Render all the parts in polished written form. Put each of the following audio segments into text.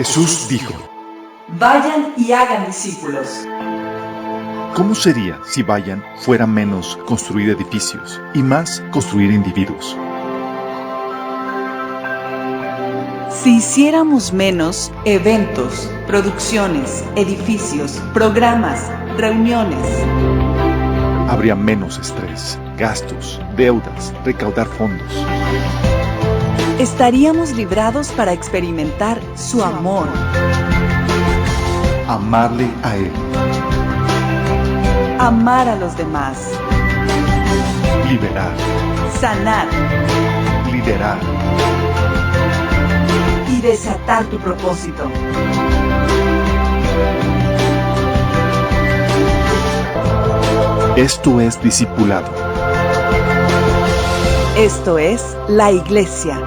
Jesús dijo: vayan y hagan discípulos. ¿Cómo sería si vayan fuera menos construir edificios y más construir individuos? Si hiciéramos menos eventos, producciones, edificios, programas, reuniones, Habría menos estrés, gastos, deudas, recaudar fondos. estaríamos librados para experimentar su amor, Amarle a Él, amar a los demás, liberar, sanar liderar. y desatar tu propósito. Esto es discipulado. Esto es la Iglesia.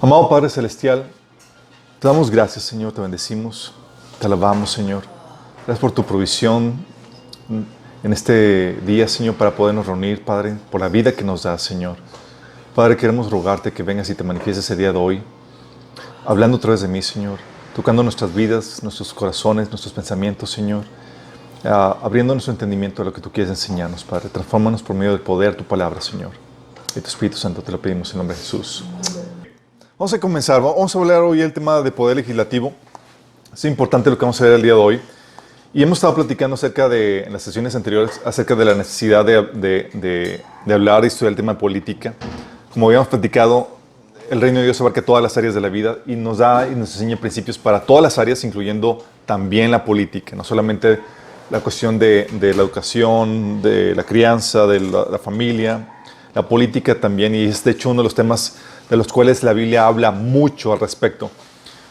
Amado Padre Celestial, te damos gracias, Señor, te bendecimos, te alabamos, Señor. Gracias por tu provisión en este día, Señor, para podernos reunir, Padre, por la vida que nos das, Señor. Padre, queremos rogarte que vengas y te manifiestes ese día de hoy, hablando a través de mí, Señor, tocando nuestras vidas, nuestros corazones, nuestros pensamientos, Señor, abriendo nuestro entendimiento de lo que tú quieres enseñarnos, Padre. Transfórmanos por medio del poder de tu palabra, Señor. Y tu Espíritu Santo te lo pedimos en nombre de Jesús. Vamos a comenzar. Vamos a hablar hoy del tema de poder legislativo. Es importante lo que vamos a ver el día de hoy. Y hemos estado platicando en las sesiones anteriores, acerca de la necesidad de hablar y estudiar el tema de política. Como habíamos platicado, el reino de Dios abarca todas las áreas de la vida y nos da y nos enseña principios para todas las áreas, incluyendo también la política. No solamente la cuestión de la educación, de la crianza, de la familia, la política también. Y es de hecho uno de los temas de los cuales la Biblia habla mucho al respecto.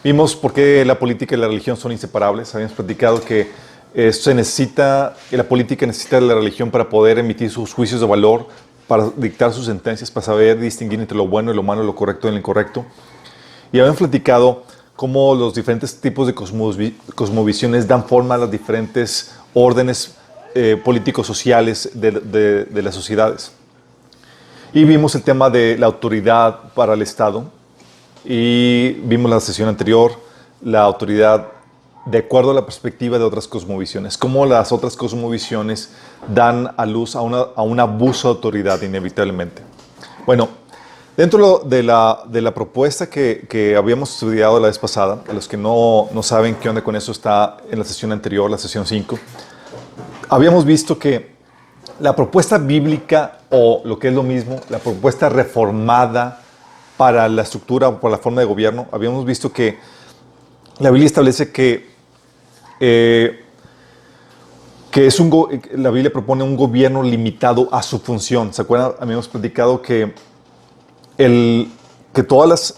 Vimos por qué la política y la religión son inseparables. Habíamos platicado que la política necesita de la religión para poder emitir sus juicios de valor, para dictar sus sentencias, para saber distinguir entre lo bueno y lo malo, lo correcto y lo incorrecto. Y habíamos platicado cómo los diferentes tipos de cosmovisiones dan forma a las diferentes órdenes políticos sociales de las sociedades. Y vimos el tema de la autoridad para el Estado. Y vimos la sesión anterior, la autoridad de acuerdo a la perspectiva de otras cosmovisiones. Cómo las otras cosmovisiones dan a luz a un abuso de autoridad inevitablemente. Bueno, dentro de la propuesta que habíamos estudiado la vez pasada, a los que no saben qué onda con eso, está en la sesión anterior, la sesión 5, habíamos visto que la propuesta bíblica, o lo que es lo mismo, la propuesta reformada para la estructura o para la forma de gobierno, habíamos visto que la Biblia establece que la Biblia propone un gobierno limitado a su función. ¿Se acuerdan? Habíamos platicado que todas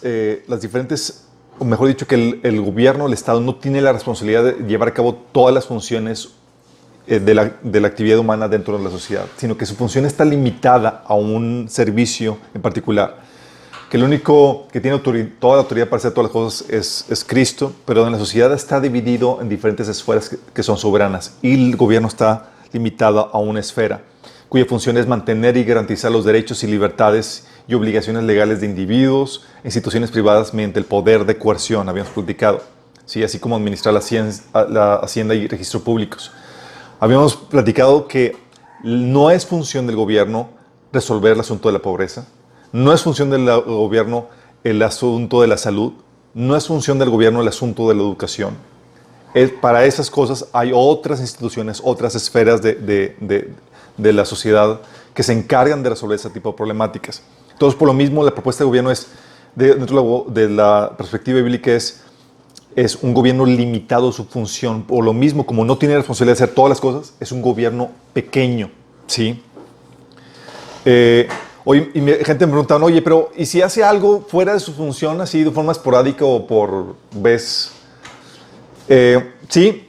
las diferentes, o mejor dicho, que el gobierno, el Estado, no tiene la responsabilidad de llevar a cabo todas las funciones de la actividad humana dentro de la sociedad, sino que su función está limitada a un servicio en particular, que el único que tiene toda la autoridad para hacer todas las cosas es Cristo, pero en la sociedad está dividido en diferentes esferas que son soberanas, y el gobierno está limitado a una esfera, cuya función es mantener y garantizar los derechos y libertades y obligaciones legales de individuos e instituciones privadas mediante el poder de coerción, habíamos platicado, ¿sí? Así como administrar la hacienda y registros públicos. Habíamos platicado que no es función del gobierno resolver el asunto de la pobreza, no es función del gobierno el asunto de la salud, no es función del gobierno el asunto de la educación. Para esas cosas hay otras instituciones, otras esferas de la sociedad que se encargan de resolver ese tipo de problemáticas. Entonces, por lo mismo, la propuesta de gobierno dentro de la perspectiva bíblica es un gobierno limitado a su función. Por lo mismo, como no tiene la responsabilidad de hacer todas las cosas, es un gobierno pequeño, ¿sí? Gente me pregunta, oye, pero ¿y si hace algo fuera de su función, así de forma esporádica o por vez? Sí,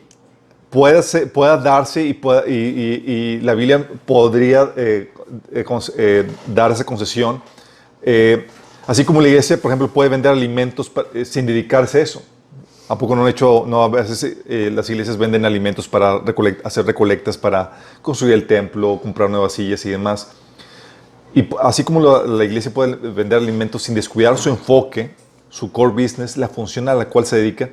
pueda darse y la Biblia podría dar esa concesión. Así como la iglesia, por ejemplo, puede vender alimentos sin dedicarse a eso. ¿A poco no han hecho? No, a veces las iglesias venden alimentos para hacer recolectas para construir el templo, comprar nuevas sillas y demás. Y así como la iglesia puede vender alimentos sin descuidar su enfoque, su core business, la función a la cual se dedica,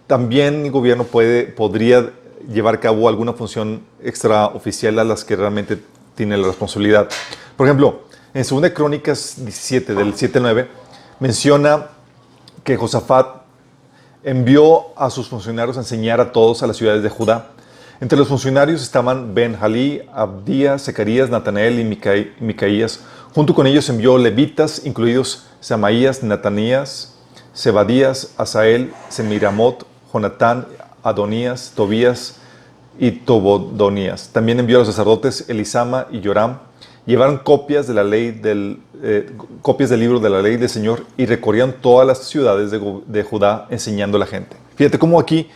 también el gobierno podría llevar a cabo alguna función extraoficial a las que realmente tiene la responsabilidad. Por ejemplo, en 2 Crónicas 17, del 7 al 9, menciona que Josafat envió a sus funcionarios a enseñar a todos a las ciudades de Judá. Entre los funcionarios estaban Ben-Jalí, Abdías, Zacarías, Natanael y Micaías. Junto con ellos envió levitas, incluidos Samaías, Natanías, Zebadías, Asael, Semiramot, Jonatán, Adonías, Tobías y Tobodonías. También envió a los sacerdotes Elisama y Joram. Llevaron copias de la ley copias del libro de la ley del Señor y recorrían todas las ciudades de Judá enseñando a la gente. Fíjate cómo aquí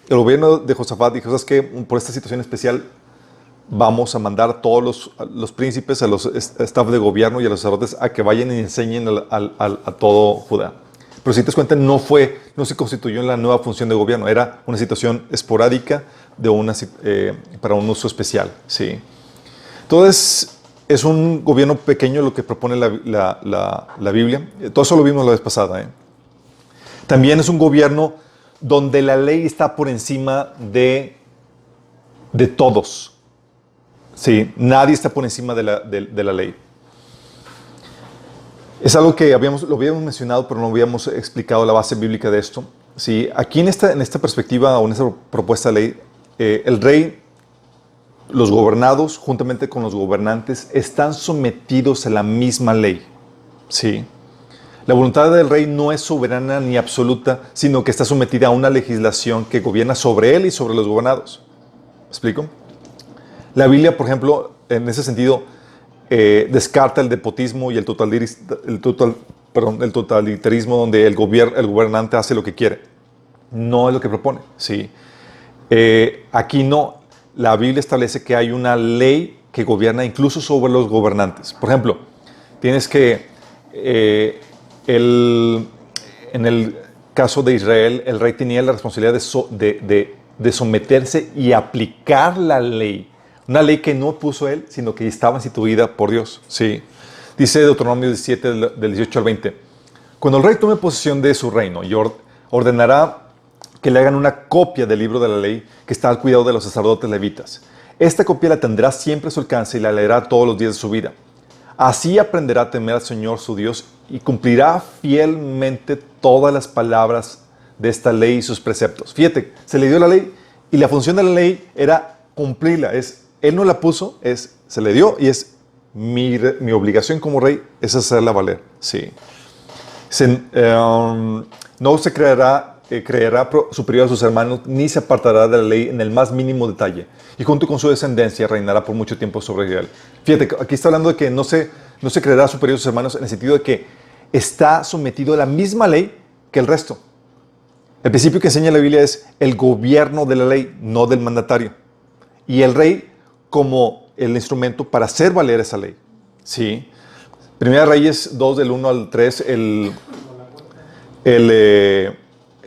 el gobierno de Josafat dijo: ¿sabes qué? Por esta situación especial vamos a mandar a todos los príncipes, a los staff de gobierno y a los sacerdotes a que vayan y enseñen a todo Judá. Pero si te das cuenta, no se constituyó en la nueva función de gobierno, era una situación esporádica para un uso especial. ¿Sí? Entonces, es un gobierno pequeño lo que propone la Biblia. Todo eso lo vimos la vez pasada. También es un gobierno donde la ley está por encima de todos. Sí, nadie está por encima de la ley. Es algo que lo habíamos mencionado, pero no habíamos explicado la base bíblica de esto. Sí, aquí en esta perspectiva o en esta propuesta de ley, el rey, los gobernados, juntamente con los gobernantes, están sometidos a la misma ley. Sí. La voluntad del rey no es soberana ni absoluta, sino que está sometida a una legislación que gobierna sobre él y sobre los gobernados. ¿Me explico? La Biblia, por ejemplo, en ese sentido, descarta el despotismo y el totalitarismo donde el gobernante hace lo que quiere. No es lo que propone. Sí. Aquí no. La Biblia establece que hay una ley que gobierna incluso sobre los gobernantes. Por ejemplo, tienes que, en el caso de Israel, el rey tenía la responsabilidad de someterse y aplicar la ley. Una ley que no puso él, sino que estaba instituida por Dios. Sí. Dice Deuteronomio 17, del 18 al 20. Cuando el rey tome posesión de su reino y ordenará que le hagan una copia del libro de la ley que está al cuidado de los sacerdotes levitas. Esta copia la tendrá siempre a su alcance y la leerá todos los días de su vida. Así aprenderá a temer al Señor su Dios y cumplirá fielmente todas las palabras de esta ley y sus preceptos. Fíjate, se le dio la ley y la función de la ley era cumplirla. Él no la puso, se le dio y es mi obligación como rey es hacerla valer. Sí. No se creerá superior a sus hermanos, ni se apartará de la ley en el más mínimo detalle. Y junto con su descendencia reinará por mucho tiempo sobre Israel. Fíjate, aquí está hablando de que no se creerá superior a sus hermanos en el sentido de que está sometido a la misma ley que el resto. El principio que enseña la Biblia es el gobierno de la ley, no del mandatario. Y el rey como el instrumento para hacer valer esa ley. ¿Sí? Primera Reyes 2, del 1 al 3,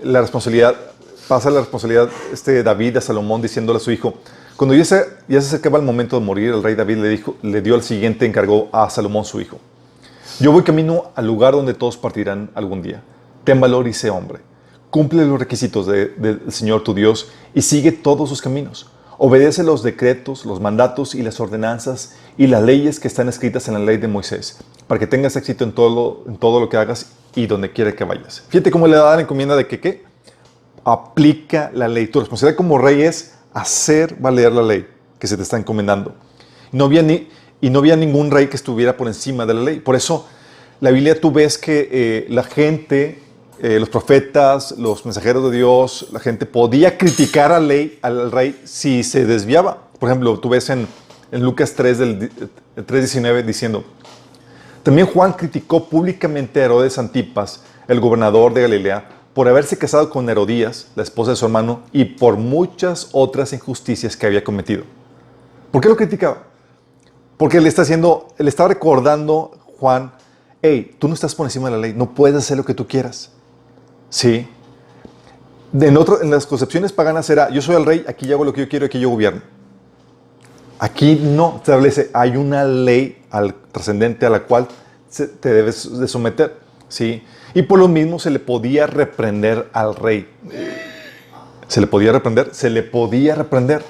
la responsabilidad, pasa la responsabilidad David a Salomón diciéndole a su hijo, cuando ya se acercaba el momento de morir, el rey David le dio el siguiente encargo a Salomón su hijo. Yo voy camino al lugar donde todos partirán algún día. Ten valor y sé hombre. Cumple los requisitos del Señor tu Dios y sigue todos sus caminos. Obedece los decretos, los mandatos y las ordenanzas y las leyes que están escritas en la ley de Moisés, para que tengas éxito en todo lo que hagas y donde quiera que vayas. Fíjate cómo le da la encomienda de que aplica la ley. Tu responsabilidad como rey es hacer valer la ley que se te está encomendando. No había ningún rey que estuviera por encima de la ley. Por eso, la Biblia tú ves que la gente, los profetas, los mensajeros de Dios, la gente podía criticar al rey si se desviaba. Por ejemplo, tú ves en Lucas 3:19 diciendo: también Juan criticó públicamente a Herodes Antipas, el gobernador de Galilea, por haberse casado con Herodías, la esposa de su hermano, y por muchas otras injusticias que había cometido. ¿Por qué lo criticaba? Porque le estaba recordando Juan, hey, tú no estás por encima de la ley, no puedes hacer lo que tú quieras. Sí. En las concepciones paganas era, yo soy el rey, aquí yo hago lo que yo quiero, aquí yo gobierno. Aquí no establece, hay una ley trascendente a la cual te debes de someter. ¿Sí? Y por lo mismo se le podía reprender al rey. ¿Se le podía reprender? Se le podía reprender.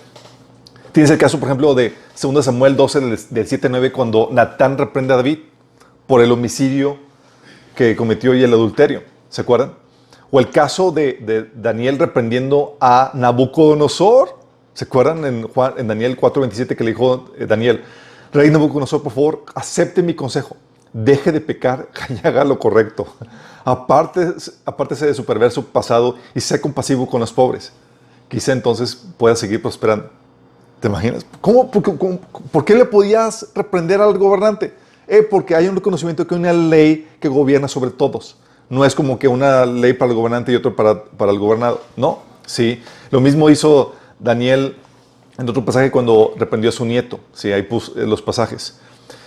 Tienes el caso, por ejemplo, de 2 Samuel 12, del 7-9, cuando Natán reprende a David por el homicidio que cometió y el adulterio. ¿Se acuerdan? O el caso de Daniel reprendiendo a Nabucodonosor. ¿Se acuerdan en Daniel 4:27 que le dijo Daniel, rey Nabucodonosor, por favor, acepte mi consejo. Deje de pecar y haga lo correcto. Apártese de su perverso pasado y sea compasivo con los pobres. Quizá entonces pueda seguir prosperando. ¿Te imaginas? ¿Por qué le podías reprender al gobernante? Porque hay un reconocimiento que hay una ley que gobierna sobre todos. No es como que una ley para el gobernante y otra para el gobernado. No, sí. Lo mismo hizo Daniel en otro pasaje cuando reprendió a su nieto. Sí, ahí puse los pasajes.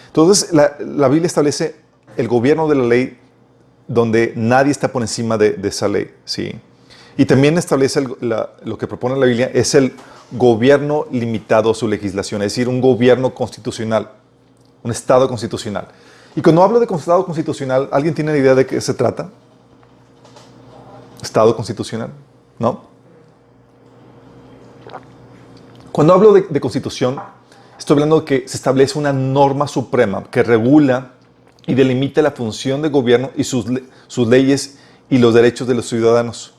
Entonces, la Biblia establece el gobierno de la ley donde nadie está por encima de esa ley. ¿Sí? Y también establece lo que propone la Biblia es el gobierno limitado a su legislación, es decir, un gobierno constitucional, un Estado constitucional. Y cuando hablo de Estado constitucional, ¿alguien tiene idea de qué se trata? Estado constitucional, ¿no? Cuando hablo de constitución, estoy hablando de que se establece una norma suprema que regula y delimita la función de gobierno y sus leyes y los derechos de los ciudadanos.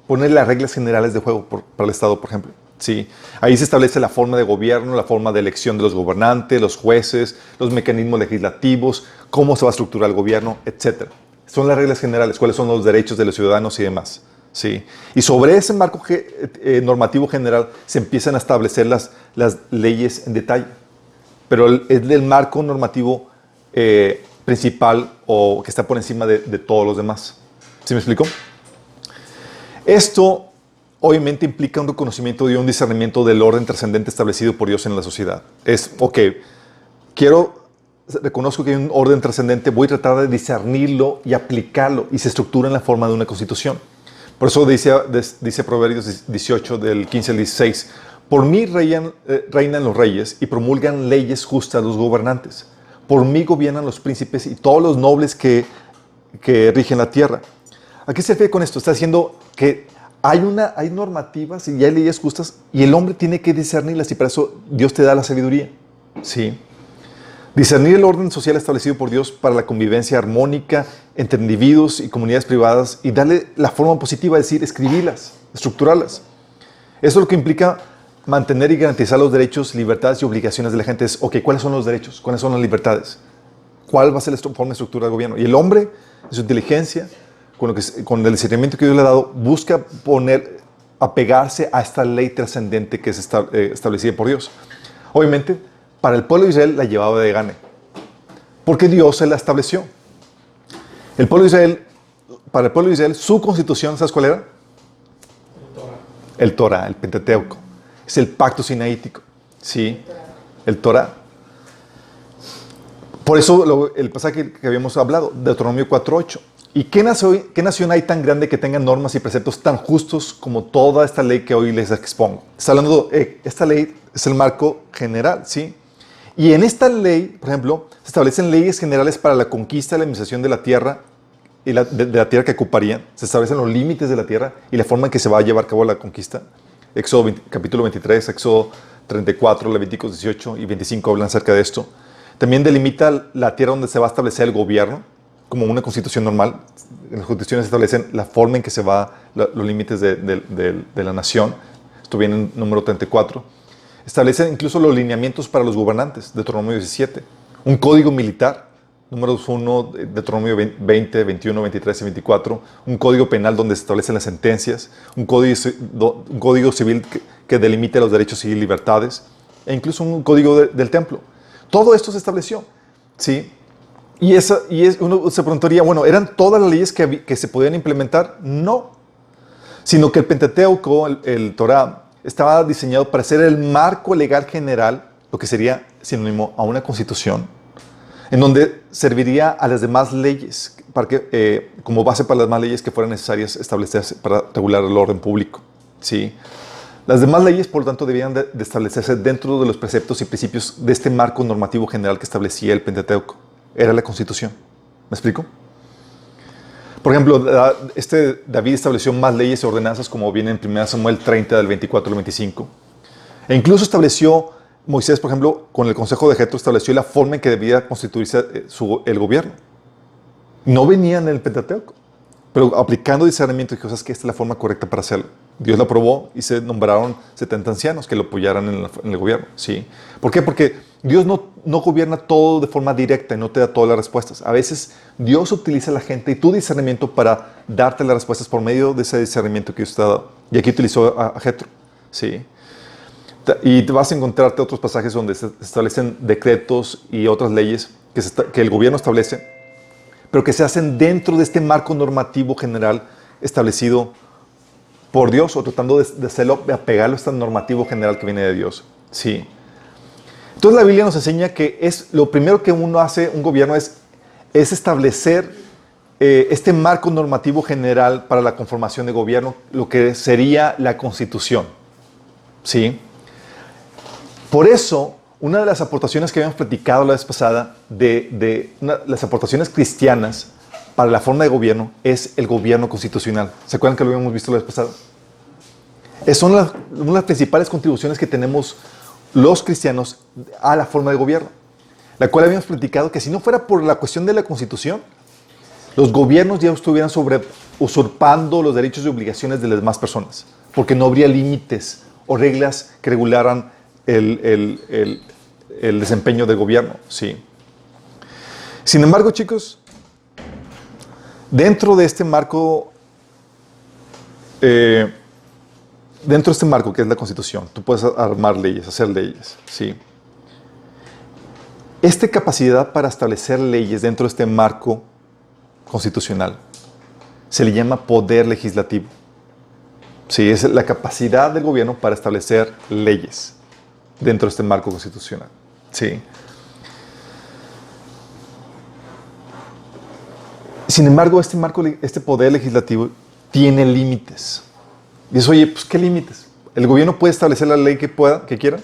Pone las reglas generales de juego para el Estado, por ejemplo. Sí. Ahí se establece la forma de gobierno, la forma de elección de los gobernantes, los jueces, los mecanismos legislativos, cómo se va a estructurar el gobierno, etc. Son las reglas generales, cuáles son los derechos de los ciudadanos y demás. Sí. Y sobre ese marco normativo general se empiezan a establecer las leyes en detalle. Pero es el marco normativo principal o que está por encima de todos los demás. ¿Sí me explico? Esto obviamente implica un reconocimiento y un discernimiento del orden trascendente establecido por Dios en la sociedad. Reconozco que hay un orden trascendente, voy a tratar de discernirlo y aplicarlo y se estructura en la forma de una constitución. Por eso dice Proverbios 18, del 15 al 16, por mí reinan los reyes y promulgan leyes justas los gobernantes. Por mí gobiernan los príncipes y todos los nobles que rigen la tierra. ¿A qué se refiere con esto? Está diciendo que hay normativas y hay leyes justas y el hombre tiene que discernirlas y para eso Dios te da la sabiduría. Sí. Discernir el orden social establecido por Dios para la convivencia armónica entre individuos y comunidades privadas y darle la forma positiva, es decir, escribirlas, estructurarlas. Eso es lo que implica mantener y garantizar los derechos, libertades y obligaciones de la gente. ¿Cuáles son los derechos? ¿Cuáles son las libertades? ¿Cuál va a ser la forma de estructura del gobierno? Y el hombre, en su inteligencia, con el discernimiento que Dios le ha dado, busca apegarse a esta ley trascendente que es establecida por Dios. Obviamente, para el pueblo de Israel la llevaba de gane, porque Dios se la estableció. Para el pueblo de Israel, su constitución, ¿sabes cuál era? El Torah, el Pentateuco. Es el pacto sinaítico. Sí, el Torah. Por eso el pasaje que habíamos hablado, Deuteronomio 4:8. ¿Y qué nación hay tan grande que tenga normas y preceptos tan justos como toda esta ley que hoy les expongo? Está hablando esta ley es el marco general, ¿sí? Y en esta ley, por ejemplo, se establecen leyes generales para la conquista y la administración de la tierra y de la tierra que ocuparían. Se establecen los límites de la tierra y la forma en que se va a llevar a cabo la conquista. Éxodo capítulo 23, Éxodo 34, Levíticos 18 y 25 hablan acerca de esto. También delimita la tierra donde se va a establecer el gobierno, como una constitución normal. En las constituciones se establecen la forma en que se va los límites de la nación. Esto viene en número 34. Establecen incluso los lineamientos para los gobernantes, Deuteronomio 17. Un código militar, números 1, Deuteronomio 20, 21, 23 y 24. Un código penal donde se establecen las sentencias. Un código civil que delimite los derechos y libertades. E incluso un código del templo. Todo esto se estableció, ¿sí? Uno se preguntaría, bueno, ¿eran todas las leyes que se podían implementar? No, sino que el Pentateuco, el Torá, estaba diseñado para ser el marco legal general, lo que sería sinónimo a una constitución, en donde serviría a las demás leyes, para que, como base para las demás leyes que fueran necesarias establecerse para regular el orden público. ¿Sí? Las demás leyes, por lo tanto, debían de establecerse dentro de los preceptos y principios de este marco normativo general que establecía el Pentateuco. Era la Constitución. ¿Me explico? Por ejemplo, David estableció más leyes y ordenanzas, como viene en 1 Samuel 30, del 24 al 25. E incluso estableció, Moisés, por ejemplo, con el consejo de Jetro, estableció la forma en que debía constituirse el gobierno. No venía en el Pentateuco, pero aplicando discernimiento y cosas que esta es la forma correcta para hacerlo. Dios la aprobó y se nombraron 70 ancianos que lo apoyaran en el gobierno. ¿Sí? ¿Por qué? Porque Dios no gobierna todo de forma directa y no te da todas las respuestas. A veces Dios utiliza a la gente y tu discernimiento para darte las respuestas por medio de ese discernimiento que Dios te ha dado. Y aquí utilizó a Jetro. ¿Sí? Y te vas a encontrarte otros pasajes donde se establecen decretos y otras leyes que el gobierno establece, pero que se hacen dentro de este marco normativo general establecido por Dios, o tratando de hacerlo, de apegarlo a este normativo general que viene de Dios. Sí. Entonces la Biblia nos enseña que es lo primero que uno hace, un gobierno, es establecer este marco normativo general para la conformación de gobierno, lo que sería la Constitución. ¿Sí? Por eso, una de las aportaciones que habíamos platicado la vez pasada, las aportaciones cristianas para la forma de gobierno, es el gobierno constitucional. ¿Se acuerdan que lo habíamos visto la vez pasada? Son una de las principales contribuciones que tenemos los cristianos a la forma de gobierno, la cual habíamos platicado que si no fuera por la cuestión de la Constitución, los gobiernos ya estuvieran usurpando los derechos y obligaciones de las demás personas, porque no habría límites o reglas que regularan el desempeño del gobierno. Sí. Sin embargo, chicos, dentro de este marco, que es la Constitución, tú puedes armar leyes, hacer leyes. Sí. Esta capacidad para establecer leyes dentro de este marco constitucional se le llama poder legislativo. Sí, es la capacidad del gobierno para establecer leyes dentro de este marco constitucional. Sí. Sin embargo, este poder legislativo tiene límites. Y dices, oye, pues, ¿qué límites? ¿El gobierno puede establecer la ley que quiera?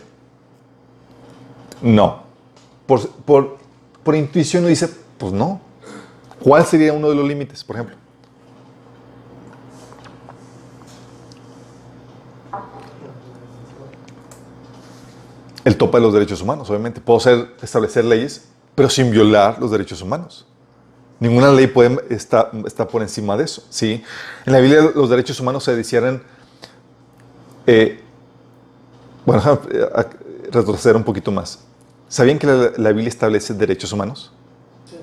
No. Por intuición uno dice, pues no. ¿Cuál sería uno de los límites, por ejemplo? El tope de los derechos humanos, obviamente. Puedo establecer leyes, pero sin violar los derechos humanos. Ninguna ley está por encima de eso. ¿Sí? En la Biblia los derechos humanos se disciernen. A retroceder un poquito más. ¿Sabían que la Biblia establece derechos humanos? Sí.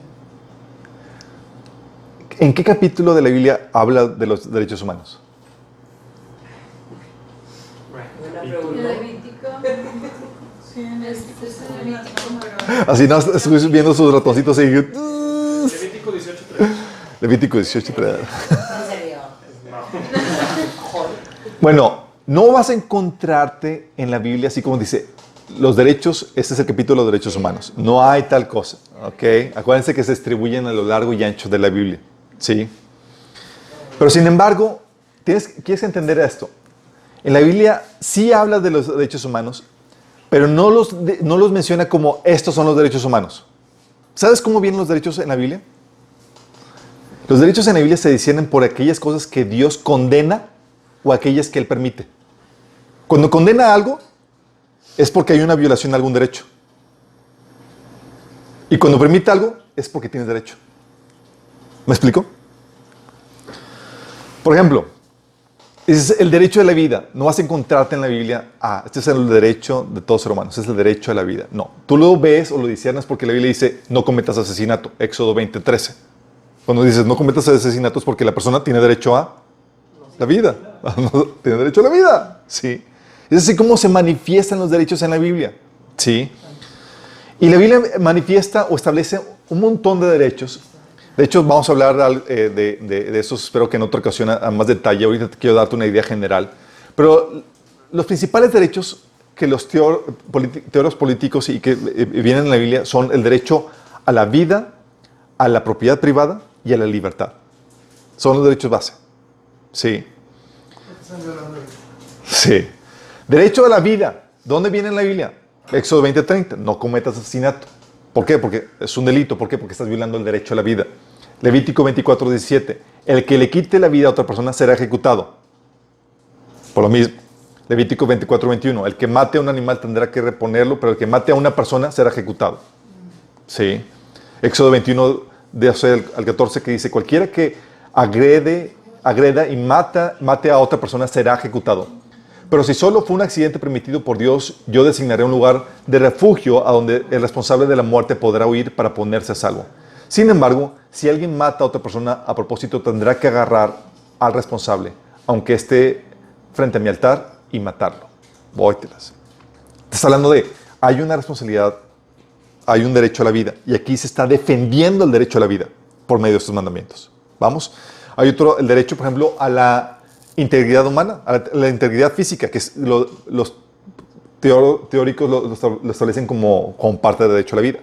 ¿En qué capítulo de la Biblia habla de los derechos humanos? Así no, estoy viendo sus ratoncitos y Levítico 18:3. Levítico 18:3. Bueno, no vas a encontrarte en la Biblia así como dice los derechos, este es el capítulo de los derechos humanos. No hay tal cosa, ¿ok? Acuérdense que se distribuyen a lo largo y ancho de la Biblia, ¿sí? Pero sin embargo, quieres entender esto. En la Biblia sí habla de los derechos humanos, pero no los menciona como estos son los derechos humanos. ¿Sabes cómo vienen los derechos en la Biblia? Los derechos en la Biblia se disciernen por aquellas cosas que Dios condena o aquellas que Él permite. Cuando condena algo, es porque hay una violación a algún derecho. Y cuando permite algo, es porque tienes derecho. ¿Me explico? Por ejemplo, es el derecho de la vida. No vas a encontrarte en la Biblia, este es el derecho de todo ser humano, este es el derecho a la vida. No, tú lo ves o lo discernes porque la Biblia dice, no cometas asesinato, Éxodo 20:13. Cuando dices, no cometas asesinato es porque la persona tiene derecho a la vida. Tiene derecho a la vida, sí. Es así como se manifiestan los derechos en la Biblia, sí. Y la Biblia manifiesta o establece un montón de derechos, De hecho, vamos a hablar de eso, espero que en otra ocasión a más detalle. Ahorita te quiero darte una idea general. Pero los principales derechos que los teólogos políticos y que vienen en la Biblia son el derecho a la vida, a la propiedad privada y a la libertad. Son los derechos base. Sí. Sí. Derecho a la vida. ¿Dónde viene en la Biblia? Éxodo 20:30. No cometas asesinato. ¿Por qué? Porque es un delito. ¿Por qué? Porque estás violando el derecho a la vida. Levítico 24:17. El que le quite la vida a otra persona será ejecutado. Por lo mismo. Levítico 24:21. El que mate a un animal tendrá que reponerlo, pero el que mate a una persona será ejecutado. Sí. Éxodo 21, de 12 al 14, que dice, cualquiera que agreda y mate a otra persona será ejecutado. Pero si solo fue un accidente permitido por Dios, yo designaré un lugar de refugio a donde el responsable de la muerte podrá huir para ponerse a salvo. Sin embargo, si alguien mata a otra persona a propósito, tendrá que agarrar al responsable, aunque esté frente a mi altar, y matarlo. Vóytelas. Estás hablando de, hay una responsabilidad, hay un derecho a la vida, y aquí se está defendiendo el derecho a la vida por medio de estos mandamientos. Vamos. Hay otro, el derecho, por ejemplo, a la integridad humana, a la integridad física, que los teóricos lo establecen como parte del derecho a la vida.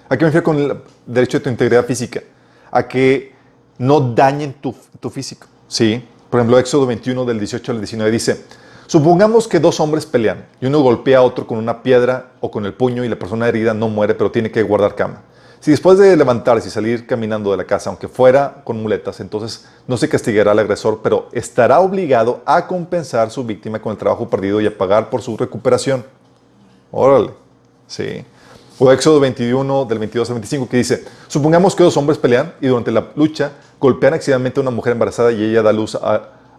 ¿A qué me refiero con el derecho a tu integridad física? A que no dañen tu físico. ¿Sí? Por ejemplo, Éxodo 21, del 18 al 19 dice, supongamos que dos hombres pelean y uno golpea a otro con una piedra o con el puño y la persona herida no muere, pero tiene que guardar cama. Si después de levantarse y salir caminando de la casa, aunque fuera con muletas, entonces no se castigará al agresor, pero estará obligado a compensar a su víctima con el trabajo perdido y a pagar por su recuperación. Órale. Sí. O Éxodo 21, del 22 al 25, que dice, supongamos que dos hombres pelean y durante la lucha golpean accidentalmente a una mujer embarazada y ella da luz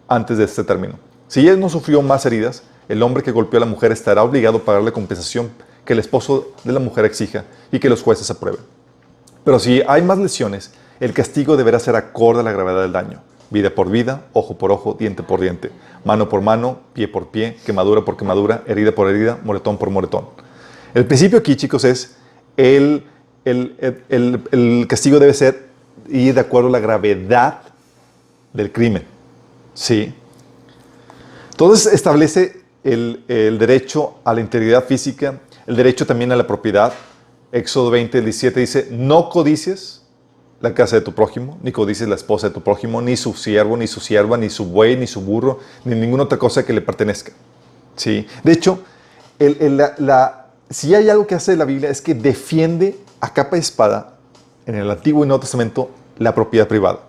antes de este término. Si ella no sufrió más heridas, el hombre que golpeó a la mujer estará obligado a pagar la compensación que el esposo de la mujer exija y que los jueces aprueben. Pero si hay más lesiones, el castigo deberá ser acorde a la gravedad del daño. Vida por vida, ojo por ojo, diente por diente, mano por mano, pie por pie, quemadura por quemadura, herida por herida, moretón por moretón. El principio aquí, chicos, es el castigo debe ser ir de acuerdo a la gravedad del crimen. ¿Sí? Entonces establece el derecho a la integridad física, el derecho también a la propiedad. Éxodo 20, 17 dice, no codicies la casa de tu prójimo, ni codicies la esposa de tu prójimo, ni su siervo, ni su sierva, ni su buey, ni su burro, ni ninguna otra cosa que le pertenezca. ¿Sí? De hecho, si hay algo que hace la Biblia es que defiende a capa y espada en el Antiguo y Nuevo Testamento la propiedad privada.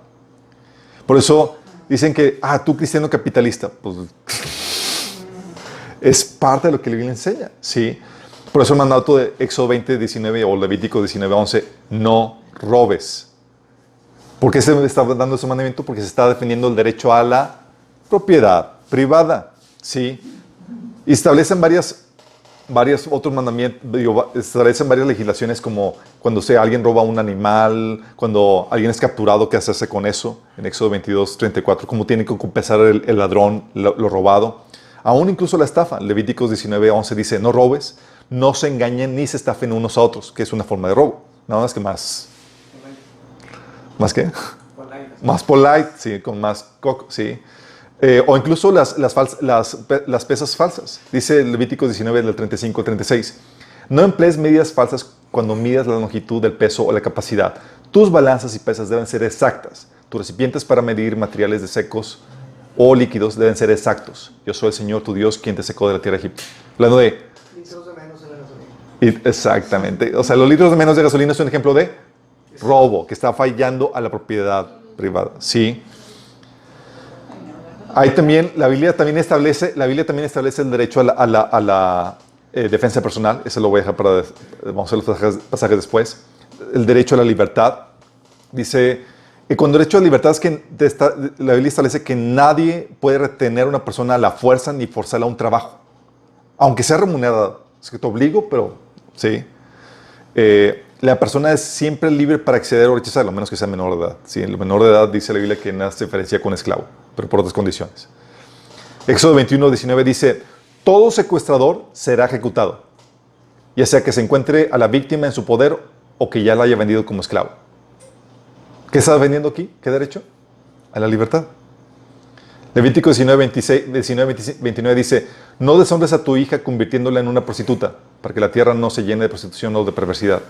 Por eso dicen que, tú cristiano capitalista, pues es parte de lo que la Biblia enseña. ¿Sí? Por eso el mandato de Éxodo 20, 19 o Levítico 19, 11, no robes. ¿Por qué se está dando ese mandamiento? Porque se está defendiendo el derecho a la propiedad privada. ¿Sí? Y establecen varios otros mandamientos, establecen varias legislaciones como cuando alguien roba un animal, cuando alguien es capturado, ¿qué hacerse con eso? En Éxodo 22, 34, cómo tiene que compensar el ladrón lo robado. Aún incluso la estafa. Levíticos 19, 11 dice, no robes, no se engañen ni se estafen unos a otros, que es una forma de robo. Nada más que más... ¿Más qué? Polite. Más polite, sí, con más coco, sí. O incluso las pesas falsas. Dice Levíticos 19, del 35 al 36. No emplees medidas falsas cuando midas la longitud del peso o la capacidad. Tus balanzas y pesas deben ser exactas. Tus recipientes para medir materiales de secos o líquidos deben ser exactos. Yo soy el Señor tu Dios, quien te sacó de la tierra de Egipto. Hablando de... litros de menos en la gasolina. Exactamente. O sea, los litros de menos de gasolina es un ejemplo de robo, que está fallando a la propiedad privada. Sí. Ahí también, la Biblia también establece el derecho a la defensa personal. Eso lo voy a dejar vamos a ver los pasajes después. El derecho a la libertad. Dice, con derecho a la libertad es que la Biblia establece que nadie puede retener a una persona a la fuerza ni forzarla a un trabajo. Aunque sea remunerada. Es que te obligo, pero sí. La persona es siempre libre para acceder o rechazarlo, a menos que sea menor de edad. Sí, el menor de edad dice la Biblia que nada se diferencia con esclavo, pero por otras condiciones. Éxodo 21, 19 dice, todo secuestrador será ejecutado, ya sea que se encuentre a la víctima en su poder o que ya la haya vendido como esclavo. ¿Qué está vendiendo aquí? ¿Qué derecho? A la libertad. Levítico 19:29 dice, no deshonres a tu hija convirtiéndola en una prostituta, para que la tierra no se llene de prostitución o de perversidad.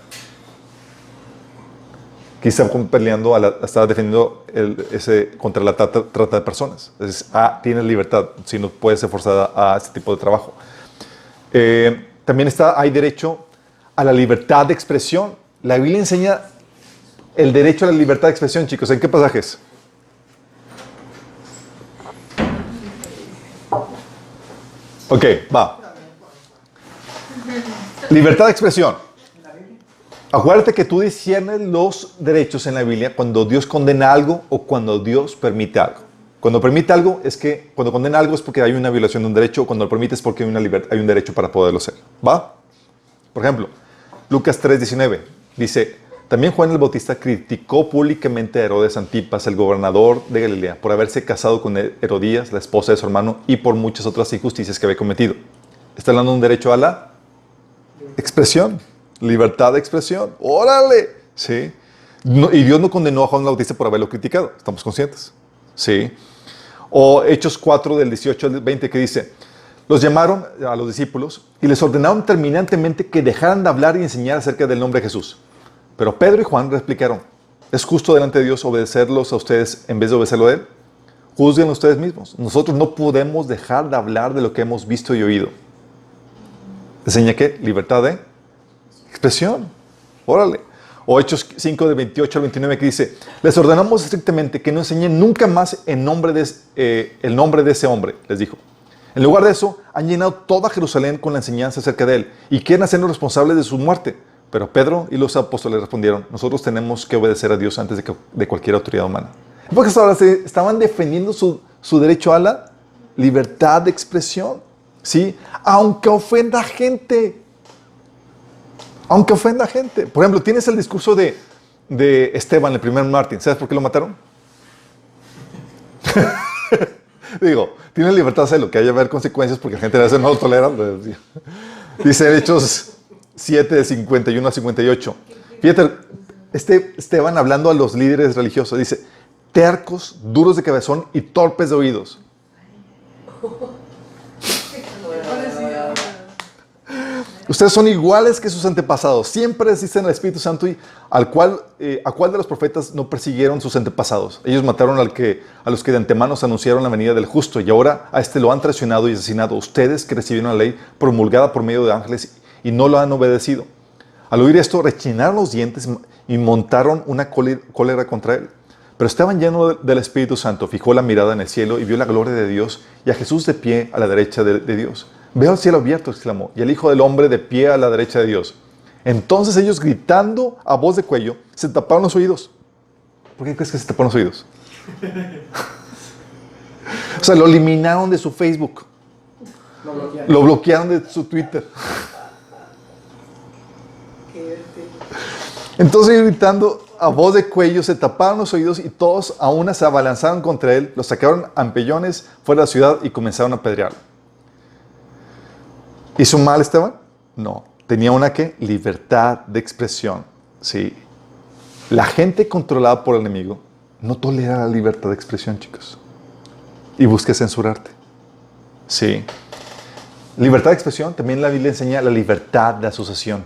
Aquí está peleando, está defendiendo contra la trata de personas. Entonces, tienes libertad, si no puedes ser forzada a este tipo de trabajo. También hay derecho a la libertad de expresión. La Biblia enseña el derecho a la libertad de expresión, chicos. ¿En qué pasajes? Ok, va. Libertad de expresión. Acuérdate que tú disciernes los derechos en la Biblia cuando Dios condena algo o cuando Dios permite algo. Cuando permite algo cuando condena algo es porque hay una violación de un derecho, o cuando lo permite es porque hay un derecho para poderlo hacer. ¿Va? Por ejemplo, Lucas 3:19 dice, también Juan el Bautista criticó públicamente a Herodes Antipas, el gobernador de Galilea, por haberse casado con Herodías, la esposa de su hermano, y por muchas otras injusticias que había cometido. Está hablando de un derecho a la expresión, libertad de expresión. ¡Órale! ¿Sí? Y Dios no condenó a Juan el Bautista por haberlo criticado, estamos conscientes. ¿Sí? O Hechos 4 del 18 al 20 que dice, los llamaron a los discípulos y les ordenaron terminantemente que dejaran de hablar y enseñar acerca del nombre de Jesús. Pero Pedro y Juan replicaron, ¿es justo delante de Dios obedecerlos a ustedes en vez de obedecerlo a Él? Juzguen ustedes mismos. Nosotros no podemos dejar de hablar de lo que hemos visto y oído. ¿Enseña qué? Libertad de expresión. Órale. O Hechos 5 de 28 al 29 que dice, les ordenamos estrictamente que no enseñen nunca más el nombre de ese hombre, les dijo. En lugar de eso, han llenado toda Jerusalén con la enseñanza acerca de él y quieren hacernos responsables de su muerte. Pero Pedro y los apóstoles respondieron, nosotros tenemos que obedecer a Dios antes de cualquier autoridad humana. Porque ahora estaban defendiendo su derecho a la libertad de expresión, ¿sí? Aunque ofenda a gente. Aunque ofenda a gente. Por ejemplo, tienes el discurso de Esteban, el primer mártir. ¿Sabes por qué lo mataron? Digo, tienen libertad de hacerlo, que haya haber consecuencias porque la gente a veces no lo tolera. Dice Hechos 7 de 51 a 58. Fíjate, Esteban hablando a los líderes religiosos, dice, tercos, duros de cabezón y torpes de oídos. Ustedes son iguales que sus antepasados. Siempre resisten al Espíritu Santo y a cuál de los profetas no persiguieron sus antepasados. Ellos mataron a los que de antemano anunciaron la venida del justo y ahora a este lo han traicionado y asesinado. Ustedes que recibieron la ley promulgada por medio de ángeles y no lo han obedecido. Al oír esto, rechinaron los dientes y montaron una cólera contra él. Pero Esteban, lleno del Espíritu Santo, fijó la mirada en el cielo y vio la gloria de Dios y a Jesús de pie a la derecha de Dios. Veo el cielo abierto, exclamó, y el Hijo del Hombre de pie a la derecha de Dios. Entonces ellos, gritando a voz de cuello, se taparon los oídos. ¿Por qué crees que se taparon los oídos? O sea, lo eliminaron de su Facebook. Lo bloquearon de su Twitter. Entonces, gritando a voz de cuello, se taparon los oídos y todos a una se abalanzaron contra él, lo sacaron a empellones fuera de la ciudad y comenzaron a apedrearlo. ¿Hizo mal Esteban? No. Tenía una ¿qué? Libertad de expresión. Sí. La gente controlada por el enemigo no tolera la libertad de expresión, chicos. Y busca censurarte. Sí. Libertad de expresión, también la Biblia enseña la libertad de asociación.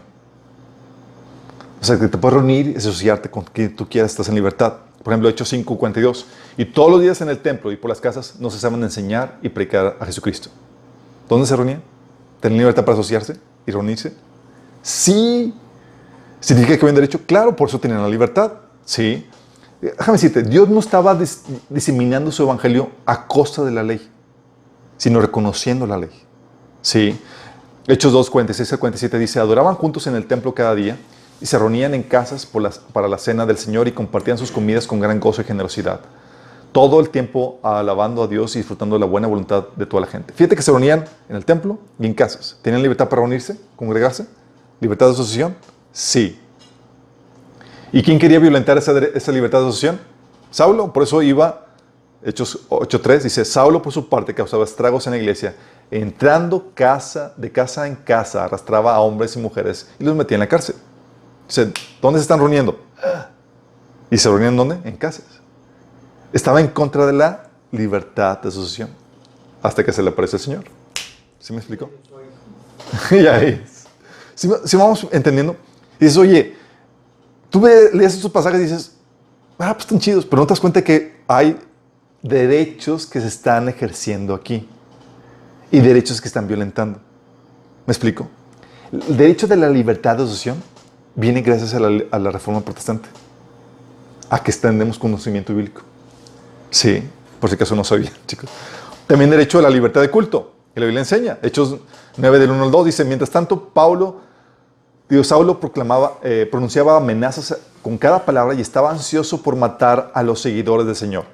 O sea, que te puedes reunir y asociarte con quien tú quieras, estás en libertad. Por ejemplo, Hechos 5:42. Y todos los días en el templo y por las casas no cesaban de enseñar y predicar a Jesucristo. ¿Dónde se reunían? ¿Tenían libertad para asociarse y reunirse? Sí. ¿Significa que habían derecho? Claro, por eso tenían la libertad. Sí. Déjame decirte, Dios no estaba diseminando su evangelio a costa de la ley, sino reconociendo la ley. Sí. Hechos 2:46 al 47 dice, adoraban juntos en el templo cada día y se reunían en casas para la cena del Señor y compartían sus comidas con gran gozo y generosidad. Todo el tiempo alabando a Dios y disfrutando de la buena voluntad de toda la gente. Fíjate que se reunían en el templo y en casas. ¿Tenían libertad para reunirse, congregarse? ¿Libertad de asociación? Sí. ¿Y quién quería violentar esa libertad de asociación? Saulo. Por eso iba, Hechos 8:3, dice, Saulo por su parte causaba estragos en la iglesia, entrando de casa en casa, arrastraba a hombres y mujeres y los metía en la cárcel. Dice, ¿dónde se están reuniendo? ¿Y se reunían dónde? En casas. Estaba en contra de la libertad de asociación. Hasta que se le apareció el Señor. ¿Sí me explicó? Y ahí. Si vamos entendiendo. Y dices, oye, tú lees estos pasajes y dices, pues están chidos, pero no te das cuenta que hay derechos que se están ejerciendo aquí y derechos que están violentando. ¿Me explico? El derecho de la libertad de asociación viene gracias a la Reforma Protestante, a que extendemos conocimiento bíblico. Sí, por si acaso no sabían, chicos. También derecho a la libertad de culto, que la Biblia enseña. Hechos 9 del 1 al 2 dice, mientras tanto, Saulo pronunciaba amenazas con cada palabra y estaba ansioso por matar a los seguidores del Señor.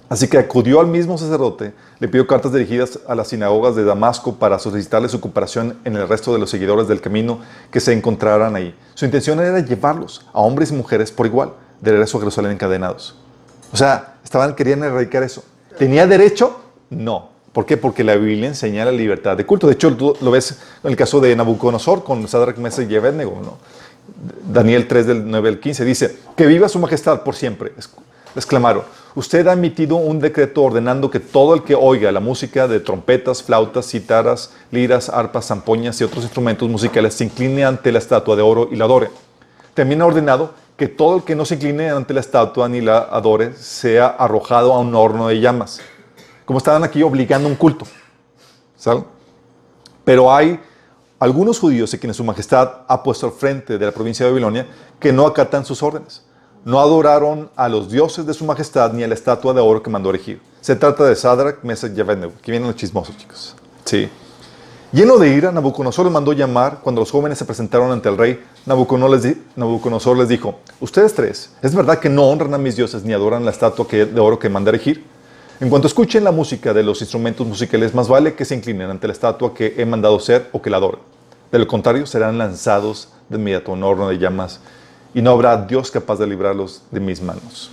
Así que acudió al mismo sacerdote, le pidió cartas dirigidas a las sinagogas de Damasco para solicitarle su cooperación en el resto de los seguidores del camino que se encontraran ahí. Su intención era llevarlos, a hombres y mujeres por igual, de regreso a Jerusalén encadenados. O sea, querían erradicar eso. ¿Tenía derecho? No. ¿Por qué? Porque la Biblia enseña la libertad de culto. De hecho, tú lo ves en el caso de Nabucodonosor con Sadrach, Mesach y Abednego, ¿no? Daniel 3 del 9 al 15 dice, que viva su majestad por siempre. Exclamaron, usted ha emitido un decreto ordenando que todo el que oiga la música de trompetas, flautas, cítaras, liras, arpas, zampoñas y otros instrumentos musicales se incline ante la estatua de oro y la adore. También ha ordenado que todo el que no se incline ante la estatua ni la adore sea arrojado a un horno de llamas. Como estaban aquí obligando un culto. ¿Saben? Pero hay algunos judíos a quienes su majestad ha puesto al frente de la provincia de Babilonia que no acatan sus órdenes. No adoraron a los dioses de su majestad ni a la estatua de oro que mandó erigir. Se trata de Sadrach, Mesach y Abednego. Aquí vienen los chismosos, chicos. Sí. Lleno de ira, Nabucodonosor los mandó llamar. Cuando los jóvenes se presentaron ante el rey, Nabucodonosor les dijo, ustedes tres, ¿es verdad que no honran a mis dioses ni adoran la estatua de oro que mandé erigir? En cuanto escuchen la música de los instrumentos musicales, más vale que se inclinen ante la estatua que he mandado ser o que la adoren. De lo contrario, serán lanzados de inmediato a un horno de llamas y no habrá Dios capaz de librarlos de mis manos.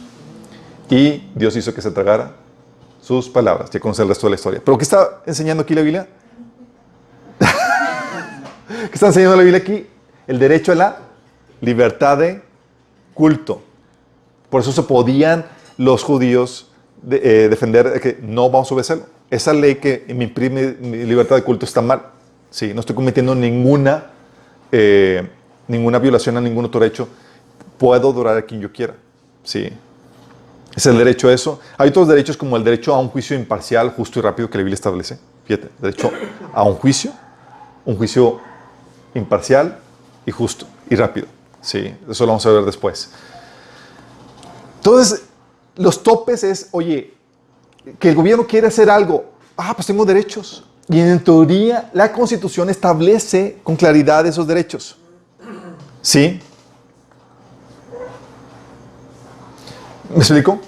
Y Dios hizo que se tragara sus palabras. Ya conoce el resto de la historia. ¿Pero qué está enseñando aquí la Biblia? ¿Qué está enseñando la Biblia aquí? El derecho a la libertad de culto. Por eso se podían los judíos defender que no vamos a obedecerlo. Esa ley que me imprime mi libertad de culto está mal. Sí, no estoy cometiendo ninguna violación a ningún otro derecho. Puedo adorar a quien yo quiera. Sí. Es el derecho a eso. Hay otros derechos como el derecho a un juicio imparcial, justo y rápido que la Biblia establece. Fíjate, derecho a un juicio imparcial y justo y rápido. Sí, eso lo vamos a ver después. Entonces, los topes es, oye, que el gobierno quiere hacer algo. Pues tengo derechos. Y en teoría, la Constitución establece con claridad esos derechos. ¿Sí? ¿Me explico?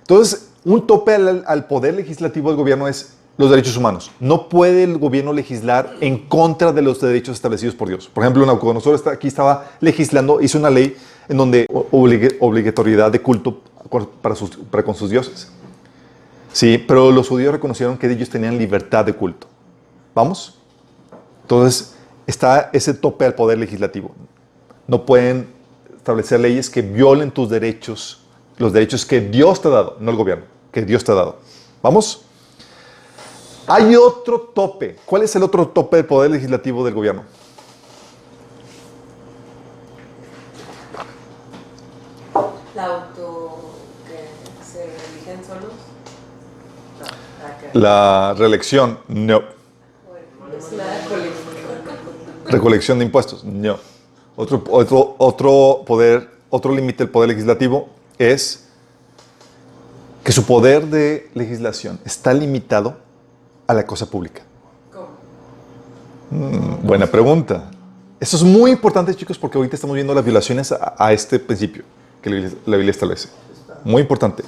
Entonces, un tope al poder legislativo del gobierno es los derechos humanos. No puede el gobierno legislar en contra de los derechos establecidos por Dios. Por ejemplo, Nabucodonosor estaba legislando, hizo una ley en donde obligatoriedad de culto para con sus dioses. Sí, pero los judíos reconocieron que ellos tenían libertad de culto. ¿Vamos? Entonces, está ese tope al poder legislativo. No pueden establecer leyes que violen tus derechos, los derechos que Dios te ha dado, no el gobierno, que Dios te ha dado. ¿Vamos? Hay otro tope. ¿Cuál es el otro tope del poder legislativo del gobierno? que se eligen solos. La reelección, no. Es la colección. Recolección de impuestos, no. Otro límite del poder legislativo es que su poder de legislación está limitado a la cosa pública. ¿Cómo? Buena pregunta. Eso es muy importante, chicos, porque ahorita estamos viendo las violaciones a este principio que la Biblia establece. Muy importante.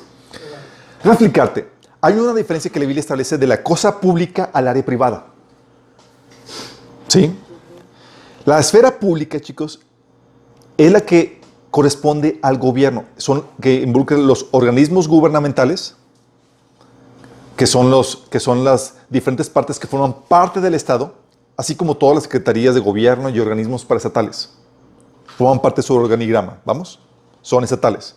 Déjame explicarte. Hay una diferencia que la Biblia establece de la cosa pública al área privada. ¿Sí? La esfera pública, chicos, es la que corresponde al gobierno. Que involucran los organismos gubernamentales, que son las diferentes partes que forman parte del Estado, así como todas las secretarías de gobierno y organismos paraestatales. Forman parte de su organigrama, ¿vamos? Son estatales.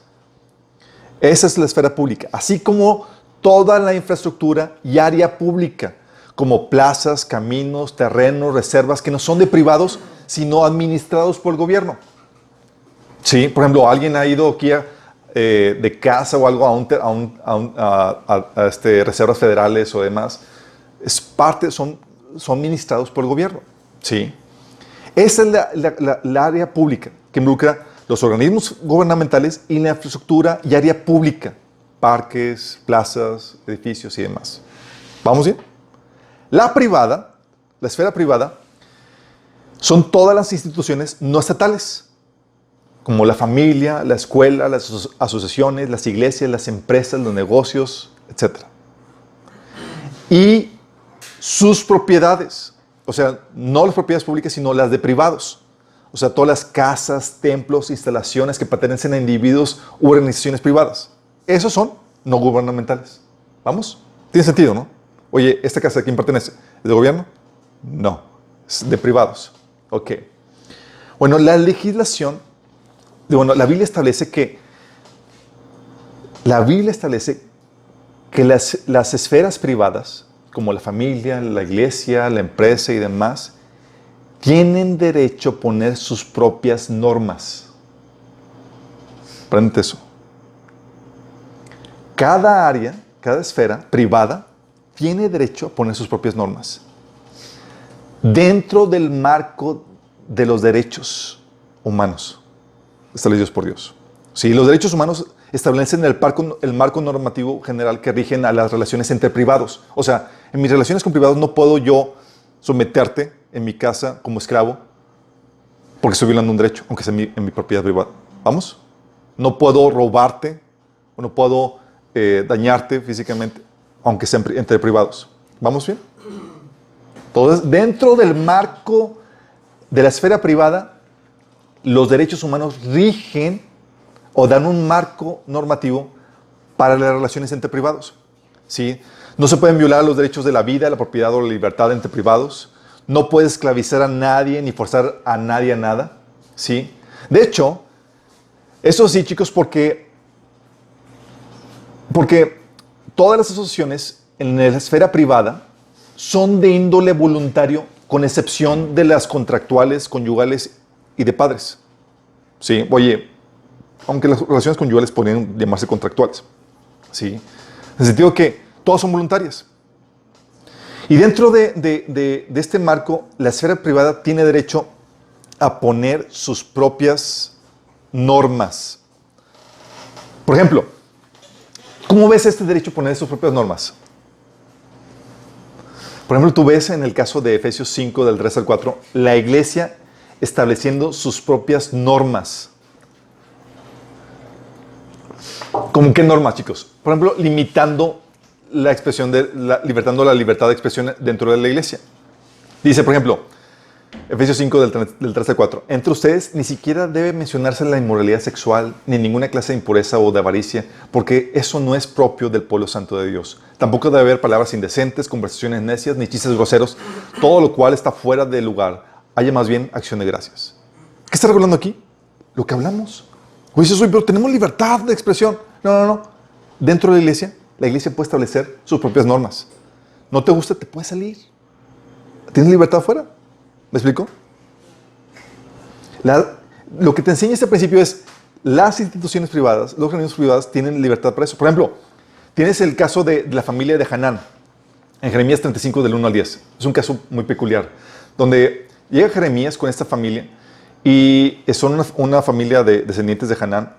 Esa es la esfera pública, así como toda la infraestructura y área pública, como plazas, caminos, terrenos, reservas, que no son de privados, sino administrados por el gobierno. Sí, por ejemplo, alguien ha ido aquí de casa o algo a reservas federales o demás. Son administrados por el gobierno. Sí. Esa es la área pública que involucra los organismos gubernamentales y la infraestructura y área pública, parques, plazas, edificios y demás. ¿Vamos bien? La privada, la esfera privada, son todas las instituciones no estatales, como la familia, la escuela, las asociaciones, las iglesias, las empresas, los negocios, etc. Y sus propiedades, o sea, no las propiedades públicas, sino las de privados. O sea, todas las casas, templos, instalaciones que pertenecen a individuos u organizaciones privadas. Esos son no gubernamentales. ¿Vamos? Tiene sentido, ¿no? Oye, ¿esta casa a quién pertenece? ¿Es de gobierno? No, es de privados. Ok. Bueno, la legislación, la Biblia establece que las esferas privadas, como la familia, la iglesia, la empresa y demás, tienen derecho a poner sus propias normas. Aprende eso. Cada área, cada esfera privada, tiene derecho a poner sus propias normas. Dentro del marco de los derechos humanos establecidos por Dios. Sí, los derechos humanos establecen el marco normativo general que rigen a las relaciones entre privados. O sea, en mis relaciones con privados no puedo yo someterte en mi casa como esclavo porque estoy violando un derecho, aunque sea en mi propiedad privada. ¿Vamos? No puedo robarte o no puedo dañarte físicamente, aunque sea entre privados. ¿Vamos bien? Entonces, dentro del marco de la esfera privada, los derechos humanos rigen o dan un marco normativo para las relaciones entre privados. ¿Sí? No se pueden violar los derechos de la vida, la propiedad o la libertad entre privados. No puedes esclavizar a nadie ni forzar a nadie a nada. ¿Sí? De hecho, eso sí, chicos, porque todas las asociaciones en la esfera privada son de índole voluntario, con excepción de las contractuales, conyugales y de padres. ¿Sí? Oye, aunque las relaciones conyugales podrían llamarse contractuales. ¿Sí? En el sentido que todas son voluntarias. Y dentro de este marco, la esfera privada tiene derecho a poner sus propias normas. Por ejemplo, ¿cómo ves este derecho a poner sus propias normas? Por ejemplo, tú ves en el caso de Efesios 5, del 3 al 4, la iglesia estableciendo sus propias normas. ¿Cómo qué normas, chicos? Por ejemplo, limitando la expresión libertando la libertad de expresión dentro de la iglesia. Dice, por ejemplo, Efesios 5 del 3 al 4, entre ustedes ni siquiera debe mencionarse la inmoralidad sexual, ni ninguna clase de impureza o de avaricia, porque eso no es propio del pueblo santo de Dios. Tampoco debe haber palabras indecentes, conversaciones necias, ni chistes groseros, todo lo cual está fuera de lugar. Haya más bien acción de gracias. ¿Qué está regulando aquí? Lo que hablamos. Oye, pero tenemos libertad de expresión. No. Dentro de la iglesia puede establecer sus propias normas. ¿No te gusta? Te puedes salir. ¿Tienes libertad afuera? ¿Me explico? Lo que te enseña este principio es las instituciones privadas, los organismos privados tienen libertad para eso. Por ejemplo, tienes el caso de la familia de Hanán, en Jeremías 35, del 1 al 10. Es un caso muy peculiar, donde llega Jeremías con esta familia y son una familia de descendientes de Hanán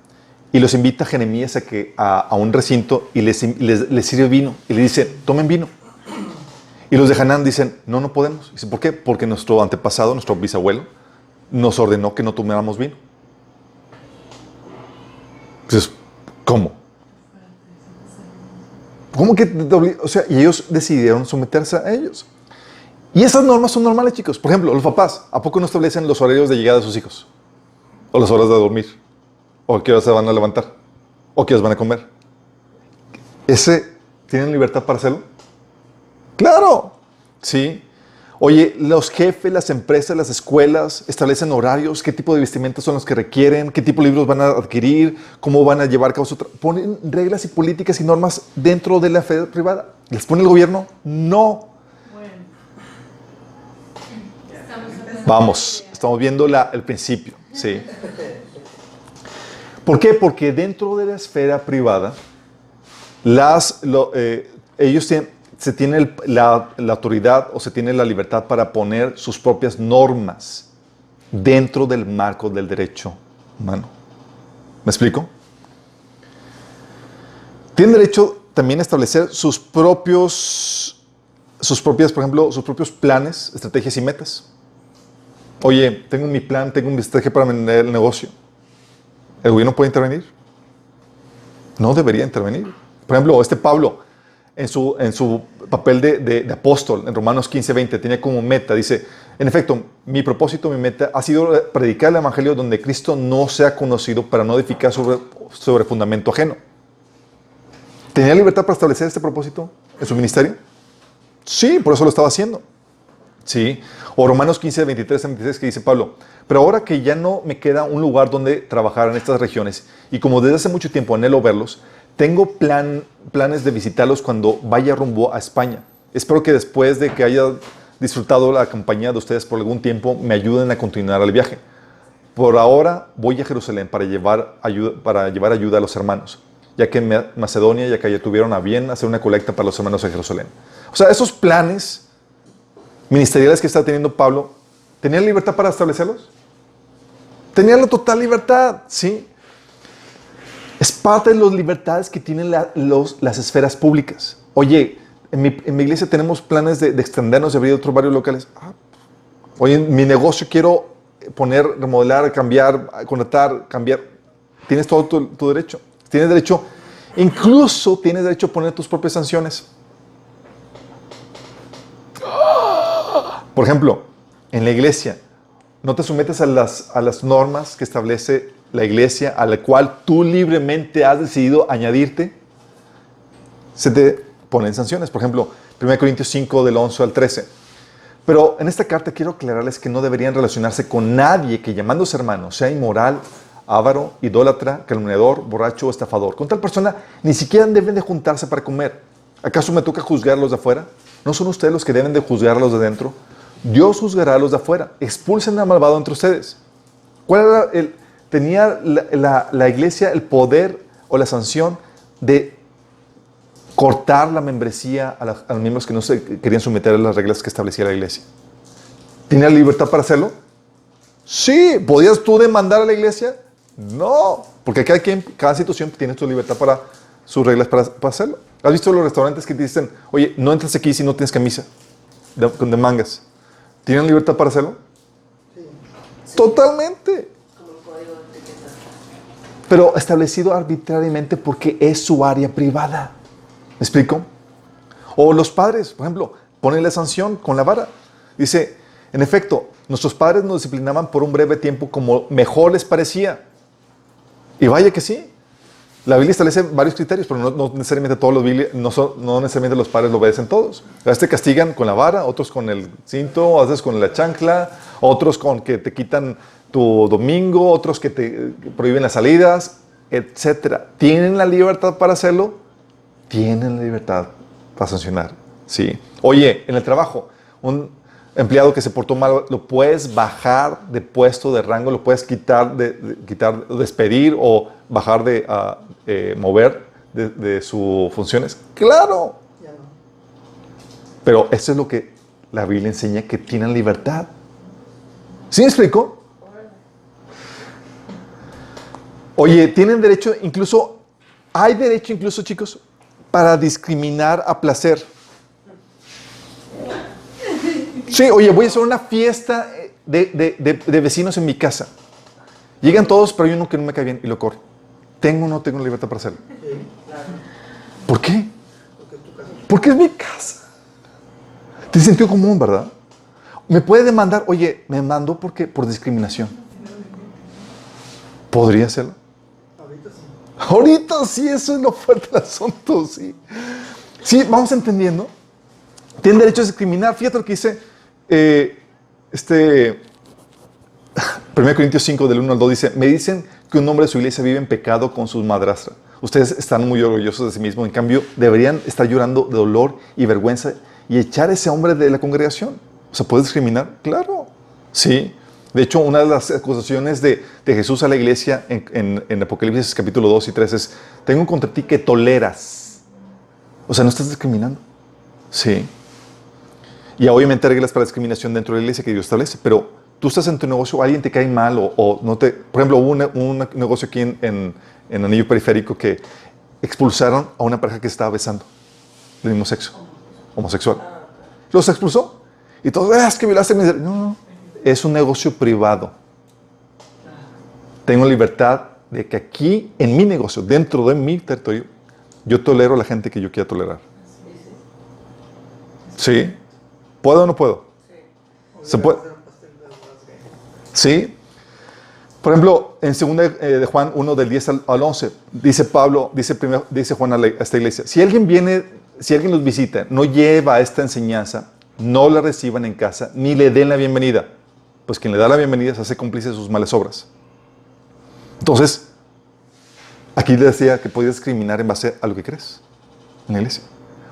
y los invita a Jeremías a un recinto y les sirve vino y le dice, tomen vino. Y los de Hanán dicen, no podemos. Dice, ¿por qué? Porque nuestro antepasado, nuestro bisabuelo, nos ordenó que no tomáramos vino. Entonces, ¿cómo? ¿Cómo que te obliga? O sea, y ellos decidieron someterse a ellos. Y esas normas son normales, chicos. Por ejemplo, los papás, ¿a poco no establecen los horarios de llegada de sus hijos? O las horas de dormir. O a qué horas se van a levantar. O a qué horas van a comer. ¿Tienen libertad para hacerlo? ¡Claro! Sí. Oye, los jefes, las empresas, las escuelas establecen horarios, qué tipo de vestimentas son los que requieren, qué tipo de libros van a adquirir, cómo van a llevar a cabo su trabajo. Ponen reglas y políticas y normas dentro de la esfera privada. ¿Les pone el gobierno? No. Vamos, estamos viendo el principio. Sí. ¿Por qué? Porque dentro de la esfera privada, ellos se tiene la autoridad o se tiene la libertad para poner sus propias normas dentro del marco del derecho humano. ¿Me explico? Tienen derecho también a establecer sus propias, por ejemplo, sus propios planes, estrategias y metas. Oye, tengo mi plan, tengo mi estrategia para vender el negocio. ¿El gobierno puede intervenir? No debería intervenir. Por ejemplo, Pablo, en su papel de apóstol, en Romanos 15:20, tenía como meta, dice, en efecto, mi propósito, mi meta, ha sido predicar el evangelio donde Cristo no sea conocido para no edificar sobre fundamento ajeno. ¿Tenía libertad para establecer este propósito en su ministerio? Sí, por eso lo estaba haciendo. Sí. O Romanos 15:23-26, que dice Pablo, pero ahora que ya no me queda un lugar donde trabajar en estas regiones, y como desde hace mucho tiempo anhelo verlos, tengo planes de visitarlos cuando vaya rumbo a España. Espero que después de que haya disfrutado la compañía de ustedes por algún tiempo, me ayuden a continuar el viaje. Por ahora voy a Jerusalén para llevar ayuda a los hermanos, ya que en Macedonia y Acaya tuvieron a bien hacer una colecta para los hermanos de Jerusalén. O sea, esos planes ministeriales que está teniendo Pablo, ¿tenía libertad para establecerlos? Tenía la total libertad, ¿sí? Es parte de las libertades que tienen las esferas públicas. Oye, en mi iglesia tenemos planes de extendernos y abrir otros varios locales. Oye, en mi negocio quiero remodelar, cambiar, contratar, cambiar. Tienes todo tu derecho. Tienes derecho, incluso tienes derecho a poner tus propias sanciones. Por ejemplo, en la iglesia, no te sometes a las normas que establece la iglesia, a la cual tú libremente has decidido añadirte. Se te ponen sanciones. Por ejemplo, 1 Corintios 5, del 11 al 13. Pero en esta carta quiero aclararles que no deberían relacionarse con nadie que, llamándose hermano, sea inmoral, avaro, idólatra, calumniador, borracho o estafador. Con tal persona ni siquiera deben de juntarse para comer. ¿Acaso me toca juzgarlos de afuera? ¿No son ustedes los que deben de juzgarlos de dentro? Dios juzgará a los de afuera. Expulsen al malvado entre ustedes. ¿Cuál era tenía la iglesia el poder o la sanción de cortar la membresía a los miembros que no se querían someter a las reglas que establecía la iglesia? ¿Tenía libertad para hacerlo? Sí. ¿Podías tú demandar a la iglesia? No. Porque cada situación tiene su libertad para sus reglas para hacerlo. ¿Has visto los restaurantes que te dicen, oye, no entres aquí si no tienes camisa de mangas? ¿Tienen libertad para hacerlo? Sí. Totalmente. Como el código de etiqueta. Pero establecido arbitrariamente porque es su área privada. ¿Me explico? O los padres, por ejemplo, ponen la sanción con la vara. Dice, en efecto, nuestros padres nos disciplinaban por un breve tiempo como mejor les parecía. Y vaya que sí. La Biblia establece varios criterios, pero no necesariamente no necesariamente los padres lo obedecen todos. A veces te castigan con la vara, otros con el cinto, a veces con la chancla, otros con que te quitan tu domingo, otros que te prohíben las salidas, etc. ¿Tienen la libertad para hacerlo? Tienen la libertad para sancionar. Sí. Oye, en el trabajo, un empleado que se portó mal, lo puedes bajar de puesto, de rango, lo puedes quitar, despedir o bajar mover de sus funciones. ¡Claro! Ya no. Pero eso es lo que la Biblia enseña, que tienen libertad. ¿Sí me explico? Oye, tienen derecho hay derecho incluso, chicos, para discriminar a placer. Sí, oye, voy a hacer una fiesta de vecinos en mi casa. Llegan todos, pero hay uno que no me cae bien y lo corro. ¿Tengo o no tengo libertad para hacerlo? Sí, claro. ¿Por qué? Porque es tu casa. Porque es mi casa. Tiene sentido común, ¿verdad? Me puede demandar, oye, me mandó por discriminación. ¿Podría hacerlo? Ahorita sí. Ahorita sí, eso es lo fuerte del asunto, sí. Sí, vamos entendiendo. Tienen derecho a discriminar. Fíjate lo que dice 1 Corintios 5, del 1 al 2 dice, me dicen que un hombre de su iglesia vive en pecado con su madrastra. Ustedes están muy orgullosos de sí mismos, en cambio deberían estar llorando de dolor y vergüenza y echar a ese hombre de la congregación. O sea, ¿puedes discriminar? Claro, sí. De hecho, una de las acusaciones de Jesús a la iglesia en Apocalipsis capítulo 2 y 3 es, tengo contra ti que toleras. O sea, no estás discriminando. Sí. Y obviamente hay reglas para discriminación dentro de la iglesia que Dios establece, pero tú estás en tu negocio, alguien te cae mal o no te... Por ejemplo, hubo un negocio aquí en Anillo Periférico que expulsaron a una pareja que estaba besando del mismo sexo, homosexual. Los expulsó. Y todos, es que violaste mi... No, es un negocio privado. Tengo libertad de que aquí, en mi negocio, dentro de mi territorio, yo tolero a la gente que yo quiera tolerar. ¿Sí? ¿Puedo o no puedo? ¿Se puede? ¿Sí? Por ejemplo, en 2 de Juan 1, del 10 al 11, dice Pablo, dice Juan a esta iglesia, si alguien los visita, no lleva esta enseñanza, no la reciban en casa, ni le den la bienvenida, pues quien le da la bienvenida se hace cómplice de sus malas obras. Entonces, aquí le decía que podías discriminar en base a lo que crees en la iglesia.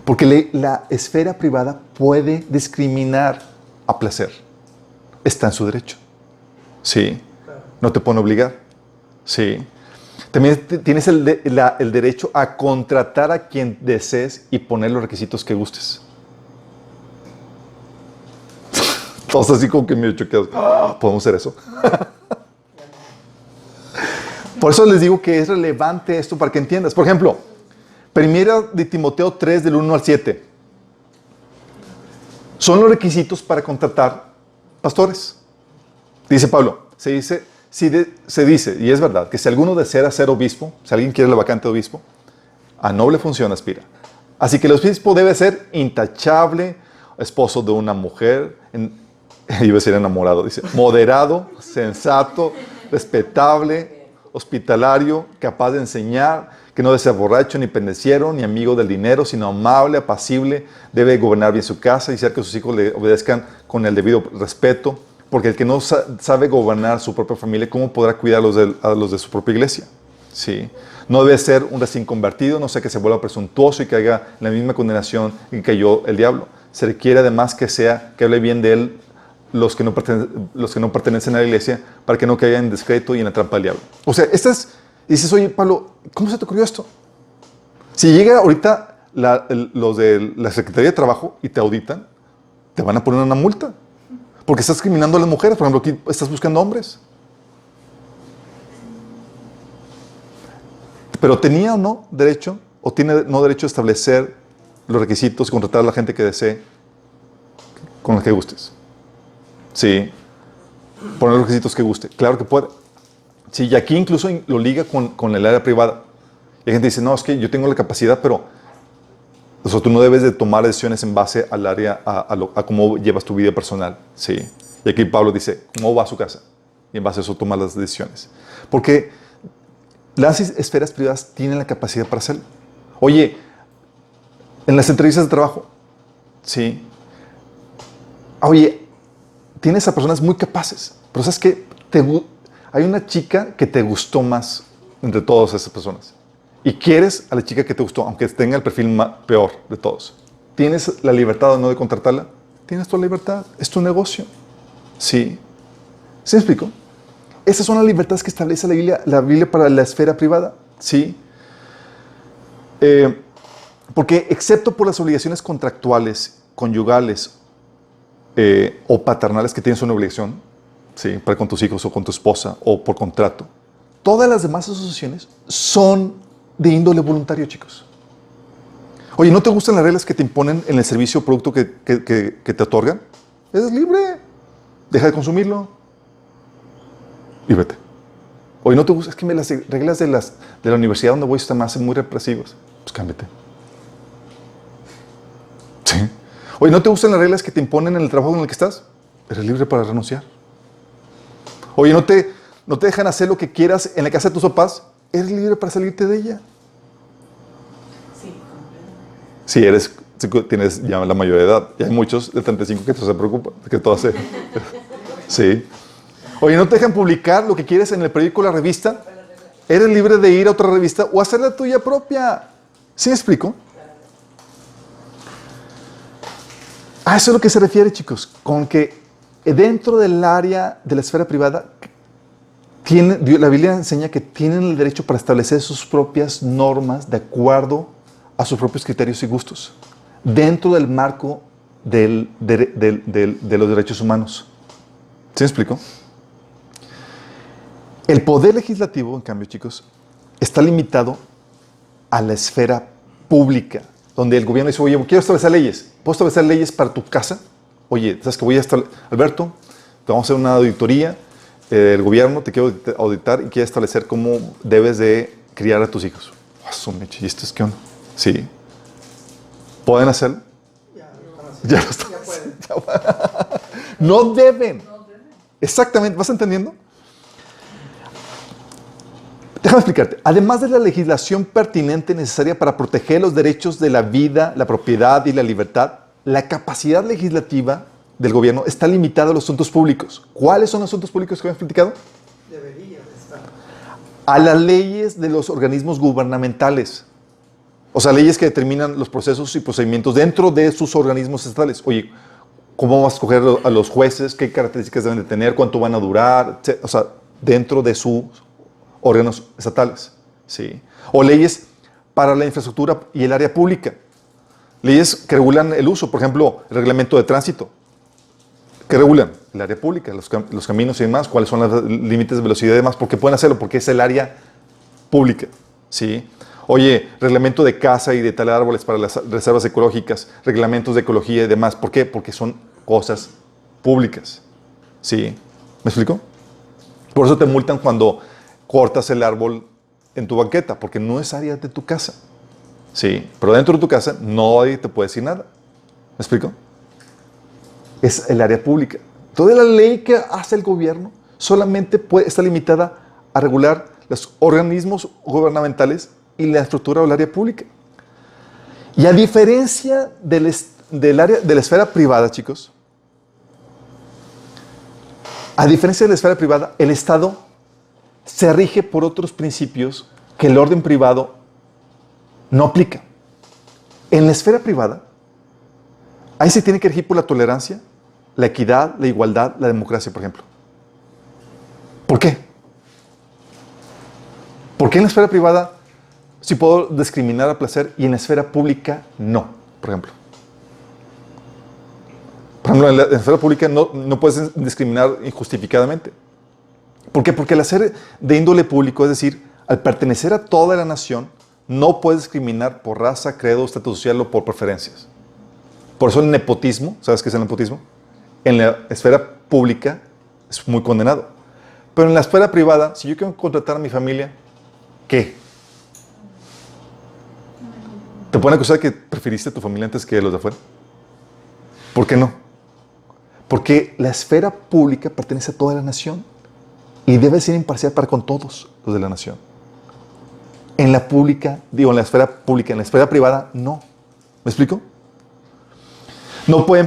Porque la esfera privada puede discriminar a placer. Está en su derecho. Sí. No te pone a obligar. Sí. También tienes el derecho a contratar a quien desees y poner los requisitos que gustes. Todos así como que medio choqueados. ¿Podemos hacer eso? Por eso les digo que es relevante esto para que entiendas. Por ejemplo, 1 de Timoteo 3, del 1 al 7. Son los requisitos para contratar pastores. Dice Pablo, se dice, y es verdad, que si alguno desea ser obispo, si alguien quiere la vacante de obispo, a noble función aspira. Así que el obispo debe ser intachable, esposo de una mujer, iba a decir enamorado, dice, moderado, sensato, respetable, hospitalario, capaz de enseñar, que no debe ser borracho, ni pendenciero, ni amigo del dinero, sino amable, apacible, debe gobernar bien su casa y hacer que sus hijos le obedezcan con el debido respeto, porque el que no sabe gobernar su propia familia, ¿cómo podrá cuidar a los de su propia iglesia? Sí. No debe ser un recién convertido, no sea que se vuelva presuntuoso y caiga en la misma condenación en que cayó el diablo. Se requiere además que hable bien de él los que no pertenecen a la iglesia, para que no caigan en descrédito y en la trampa del diablo. O sea, dices, oye, Pablo, ¿cómo se te ocurrió esto? Si llega ahorita los de la Secretaría de Trabajo y te auditan, te van a poner una multa. Porque estás discriminando a las mujeres. Por ejemplo, aquí estás buscando hombres. Pero ¿tenía o no derecho, o tiene no derecho a establecer los requisitos y contratar a la gente que desee con la que gustes? Sí. Poner los requisitos que guste. Claro que puede. Sí, y aquí incluso lo liga con el área privada. Y hay gente que dice, no, es que yo tengo la capacidad, pero o sea, tú no debes de tomar decisiones en base al área, a cómo llevas tu vida personal. Sí. Y aquí Pablo dice, ¿cómo va a su casa? Y en base a eso toma las decisiones. Porque las esferas privadas tienen la capacidad para hacerlo. Oye, en las entrevistas de trabajo, sí. Oye, tienes a personas muy capaces, pero ¿sabes qué? Hay una chica que te gustó más entre todas esas personas. Y quieres a la chica que te gustó, aunque tenga el perfil peor de todos. ¿Tienes la libertad o no de contratarla? Tienes toda la libertad. Es tu negocio. Sí. ¿Sí me explico? Esas son las libertades que establece la Biblia para la esfera privada. Sí. Porque excepto por las obligaciones contractuales, conyugales o paternales que tienes una obligación, sí, para con tus hijos o con tu esposa o por contrato, todas las demás asociaciones son de índole voluntario, chicos. Oye, ¿no te gustan las reglas que te imponen en el servicio o producto que te otorgan? Eres libre. Deja de consumirlo y vete. Oye, ¿no te gusta? Es que las reglas de la universidad donde voy están más muy represivas. Pues cámbiate. Sí. Oye, ¿no te gustan las reglas que te imponen en el trabajo en el que estás? Eres libre para renunciar. Oye, ¿no te dejan hacer lo que quieras en la casa de tus papás? Eres libre para salirte de ella. Sí, Sí, si tienes ya la mayoría de edad. Y hay muchos de 35 que se preocupan, que todo hace. Sí. Oye, ¿no te dejan publicar lo que quieres en el periódico o la revista? Eres libre de ir a otra revista o hacer la tuya propia. ¿Sí me explico? A eso es lo que se refiere, chicos, con que dentro del área de la esfera privada, la Biblia enseña que tienen el derecho para establecer sus propias normas de acuerdo a sus propios criterios y gustos, dentro del marco de los derechos humanos. ¿Sí me explico? El poder legislativo, en cambio, chicos, está limitado a la esfera pública, donde el gobierno dice, oye, quiero establecer leyes. ¿Puedo establecer leyes para tu casa? Oye, ¿sabes que voy a estar, Alberto, te vamos a hacer una auditoría, el gobierno te quiero auditar y quiero establecer cómo debes de criar a tus hijos? ¿Y esto es qué onda? Sí. ¿Pueden hacerlo? Ya lo están haciendo. No deben. Exactamente, ¿vas entendiendo? Déjame explicarte. Además de la legislación pertinente necesaria para proteger los derechos de la vida, la propiedad y la libertad, la capacidad legislativa del gobierno está limitada a los asuntos públicos. ¿Cuáles son los asuntos públicos que hemos platicado? Debería estar. A las leyes de los organismos gubernamentales. O sea, leyes que determinan los procesos y procedimientos dentro de sus organismos estatales. Oye, ¿cómo vas a escoger a los jueces? ¿Qué características deben de tener? ¿Cuánto van a durar? O sea, dentro de sus órganos estatales. ¿Sí? O leyes para la infraestructura y el área pública. Leyes que regulan el uso. Por ejemplo, el reglamento de tránsito. ¿Qué regulan? El área pública, los caminos y demás. ¿Cuáles son los límites de velocidad y demás? ¿Por qué pueden hacerlo? Porque es el área pública. ¿Sí? Oye, reglamento de caza y de talar árboles para las reservas ecológicas, reglamentos de ecología y demás. ¿Por qué? Porque son cosas públicas. ¿Sí? ¿Me explico? Por eso te multan cuando cortas el árbol en tu banqueta, porque no es área de tu casa. ¿Sí? Pero dentro de tu casa nadie te puede decir nada. ¿Me explico? Es el área pública. Toda la ley que hace el gobierno solamente está limitada a regular los organismos gubernamentales y la estructura del área pública. Y a diferencia del área de la esfera privada, chicos, a diferencia de la esfera privada, el Estado se rige por otros principios que el orden privado no aplica. En la esfera privada, ahí se tiene que regir por la tolerancia, la equidad, la igualdad, la democracia, por ejemplo. ¿Por qué? Porque en la esfera privada sí puedo discriminar a placer y en la esfera pública no, por ejemplo. Por ejemplo, en la esfera pública no puedes discriminar injustificadamente. ¿Por qué? Porque al ser de índole público, es decir, al pertenecer a toda la nación, no puedes discriminar por raza, credo, estatus social o por preferencias. Por eso el nepotismo, ¿sabes qué es el nepotismo? En la esfera pública es muy condenado. Pero en la esfera privada, si yo quiero contratar a mi familia, ¿qué? ¿Te pueden acusar de que preferiste a tu familia antes que los de afuera? ¿Por qué no? Porque la esfera pública pertenece a toda la nación y debe ser imparcial para con todos los de la nación. En la pública, en la esfera pública, en la esfera privada, no. ¿Me explico? No puede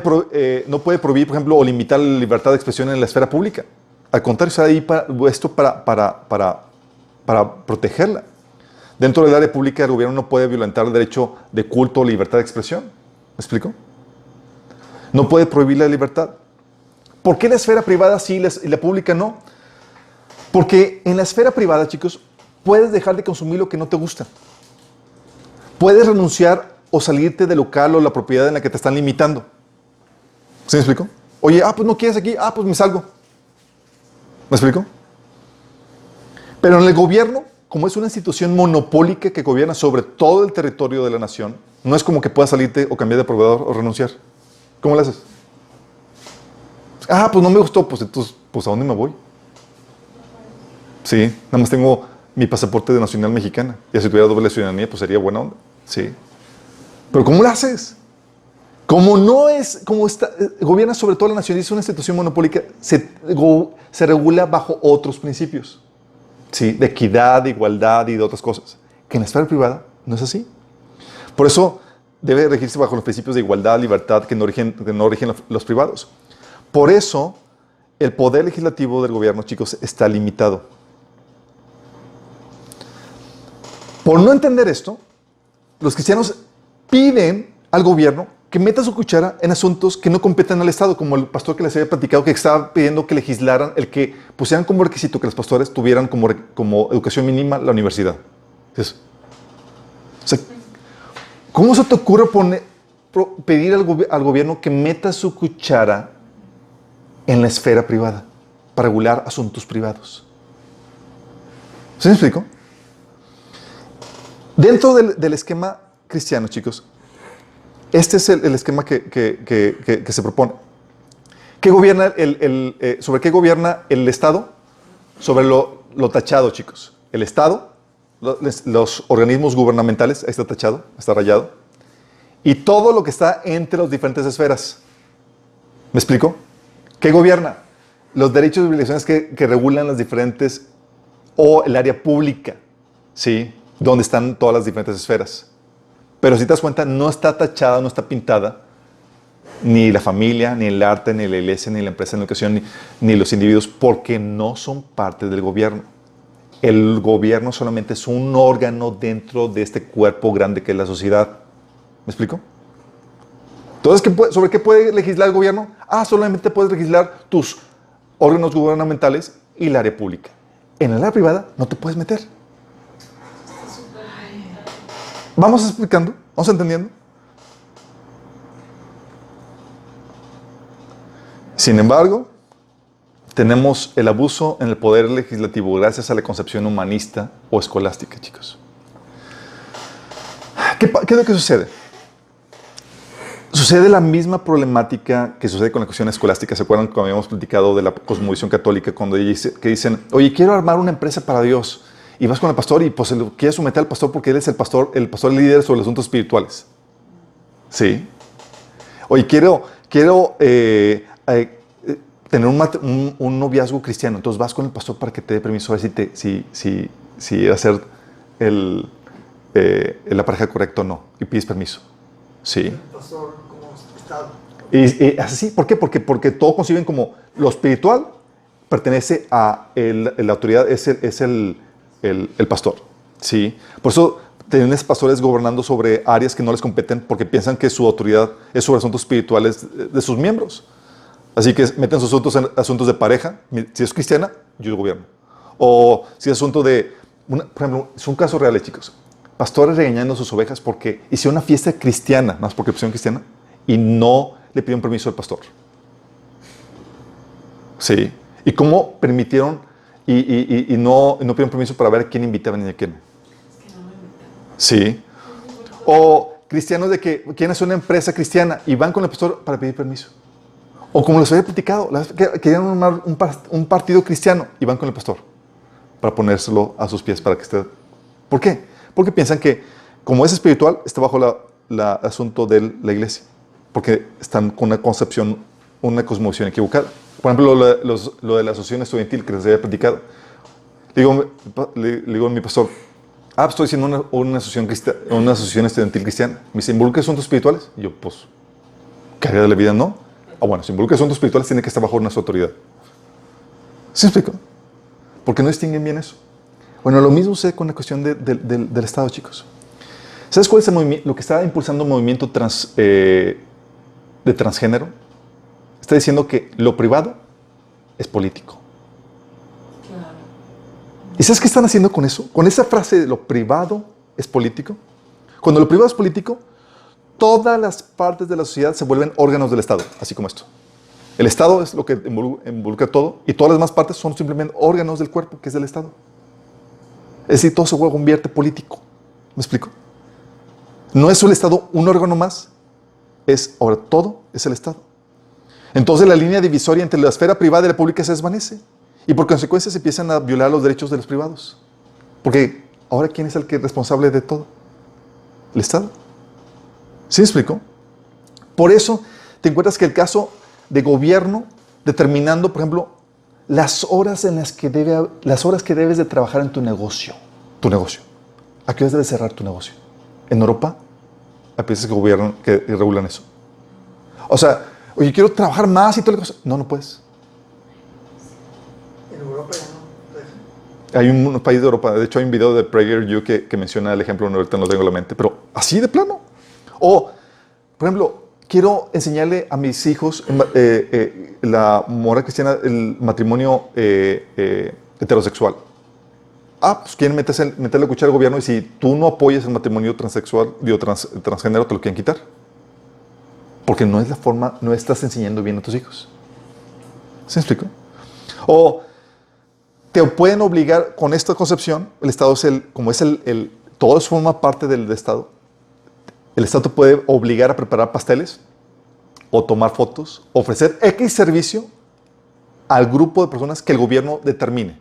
prohibir, por ejemplo, o limitar la libertad de expresión en la esfera pública. Al contrario, está ahí para protegerla. Dentro del área pública, el gobierno no puede violentar el derecho de culto o libertad de expresión. ¿Me explico? No puede prohibir la libertad. ¿Por qué la esfera privada sí y la pública no? Porque en la esfera privada, chicos, puedes dejar de consumir lo que no te gusta. Puedes renunciar o salirte del local o la propiedad en la que te están limitando. ¿Sí me explico? Oye, pues no quieres aquí, pues me salgo. ¿Me explico? Pero en el gobierno, como es una institución monopólica que gobierna sobre todo el territorio de la nación, no es como que puedas salirte o cambiar de proveedor o renunciar. ¿Cómo lo haces? Pues no me gustó, pues entonces, ¿a dónde me voy? Sí, nada más tengo mi pasaporte de nacional mexicana. Y si tuviera doble ciudadanía, pues sería buena onda. Sí. Pero ¿cómo lo haces? Como gobierna sobre toda la nación y es una institución monopólica, se regula bajo otros principios. Sí, de equidad, de igualdad y de otras cosas. Que en la esfera privada no es así. Por eso, debe regirse bajo los principios de igualdad, libertad que no rigen los privados. Por eso, el poder legislativo del gobierno, chicos, está limitado. Por no entender esto, los cristianos piden al gobierno que meta su cuchara en asuntos que no competen al Estado, como el pastor que les había platicado que estaba pidiendo que legislaran, el que pusieran como requisito que los pastores tuvieran como educación mínima la universidad. Entonces, o sea, ¿cómo se te ocurre pedir al gobierno que meta su cuchara en la esfera privada para regular asuntos privados? ¿Se me explico? Dentro del esquema cristiano, chicos, este es el esquema que se propone. ¿Qué gobierna ¿sobre qué gobierna el Estado? Sobre lo tachado, chicos. El Estado, los organismos gubernamentales, ahí está tachado, está rayado, y todo lo que está entre las diferentes esferas. ¿Me explico? ¿Qué gobierna? Los derechos y obligaciones que regulan las diferentes, o el área pública, ¿sí? Donde están todas las diferentes esferas. Pero si te das cuenta, no está tachada, no está pintada ni la familia, ni el arte, ni la iglesia, ni la empresa, ni la educación, ni los individuos, porque no son parte del gobierno. El gobierno solamente es un órgano dentro de este cuerpo grande que es la sociedad. ¿Me explico? Entonces, ¿sobre qué puede legislar el gobierno? Solamente puedes legislar tus órganos gubernamentales y el área pública. En el área privada no te puedes meter. ¿Vamos explicando? ¿Vamos entendiendo? Sin embargo, tenemos el abuso en el poder legislativo gracias a la concepción humanista o escolástica, chicos. ¿Qué es lo que sucede? Sucede la misma problemática que sucede con la cuestión escolástica. ¿Se acuerdan cuando habíamos platicado de la cosmovisión católica? Cuando dicen, oye, quiero armar una empresa para Dios. Y vas con el pastor y pues se lo quieres someter al pastor porque él es el pastor líder sobre los asuntos espirituales. ¿Sí? Oye, quiero tener un noviazgo cristiano. Entonces vas con el pastor para que te dé permiso a ver si va a ser la pareja correcta o no. Y pides permiso. ¿Sí? El pastor como Estado. Y así, ¿por qué? Porque todo conciben como lo espiritual pertenece a la autoridad, es el pastor. ¿Sí? Por eso tienes pastores gobernando sobre áreas que no les competen porque piensan que su autoridad es sobre asuntos espirituales de sus miembros. Así que meten sus asuntos en asuntos de pareja. Si es cristiana, yo gobierno. O si es asunto de... por ejemplo, es un caso real, chicos. Pastores regañando a sus ovejas porque hicieron una fiesta cristiana, más porque pusieron cristiana, y no le pidieron permiso al pastor. ¿Sí? ¿Y cómo permitieron y no pidieron permiso para ver a quién invitaban y a quién? ¿Sí? O cristianos de que quieren hacer una empresa cristiana y van con el pastor para pedir permiso. O como les había platicado, querían armar un partido cristiano y van con el pastor para ponérselo a sus pies para que esté... ¿Por qué? Porque piensan que como es espiritual, está bajo el asunto de la iglesia. Porque están con una concepción, una cosmovisión equivocada. Por ejemplo, lo de la asociación estudiantil que les había platicado. Le digo a mi pastor, estoy haciendo una asociación estudiantil cristiana. Me dice, ¿involucra asuntos espirituales? Y yo, pues, ¿qué área de la vida no? Bueno, si involucra asuntos espirituales, tiene que estar bajo una autoridad. ¿Sí me explico? Porque no distinguen bien eso. Bueno, lo mismo sucede con la cuestión del Estado, chicos. ¿Sabes cuál es lo que está impulsando un movimiento de transgénero? Está diciendo que lo privado es político. Claro. ¿Y sabes qué están haciendo con eso? Con esa frase de lo privado es político. Cuando lo privado es político, todas las partes de la sociedad se vuelven órganos del Estado, así como esto. El Estado es lo que involucra todo y todas las demás partes son simplemente órganos del cuerpo, que es del Estado. Es decir, todo se convierte político. ¿Me explico? No es el Estado un órgano más, ahora todo es el Estado. Entonces la línea divisoria entre la esfera privada y la pública se desvanece y por consecuencia se empiezan a violar los derechos de los privados. Porque ahora ¿quién es el que es responsable de todo? El Estado. ¿Sí me explico? Por eso te encuentras que el caso de gobierno determinando, por ejemplo, las horas que debes de trabajar en tu negocio. ¿A qué horas debes cerrar tu negocio? En Europa, hay países que gobiernan, que regulan eso. O sea, oye, quiero trabajar más y toda la cosa. No, no puedes. En Europa ya no dejan. Hay un país de Europa, de hecho hay un video de PragerU que menciona el ejemplo, no, ahorita no lo tengo en la mente, pero así de plano. O, por ejemplo, quiero enseñarle a mis hijos la moral cristiana, el matrimonio heterosexual. Pues quieren meterle a cuchara al gobierno y si tú no apoyas el matrimonio transexual, transgénero, te lo quieren quitar. Porque no es la forma, no estás enseñando bien a tus hijos. ¿Se me explico? O te pueden obligar, con esta concepción, el Estado es todo eso forma parte del Estado. El Estado te puede obligar a preparar pasteles, o tomar fotos, ofrecer X servicio al grupo de personas que el gobierno determine,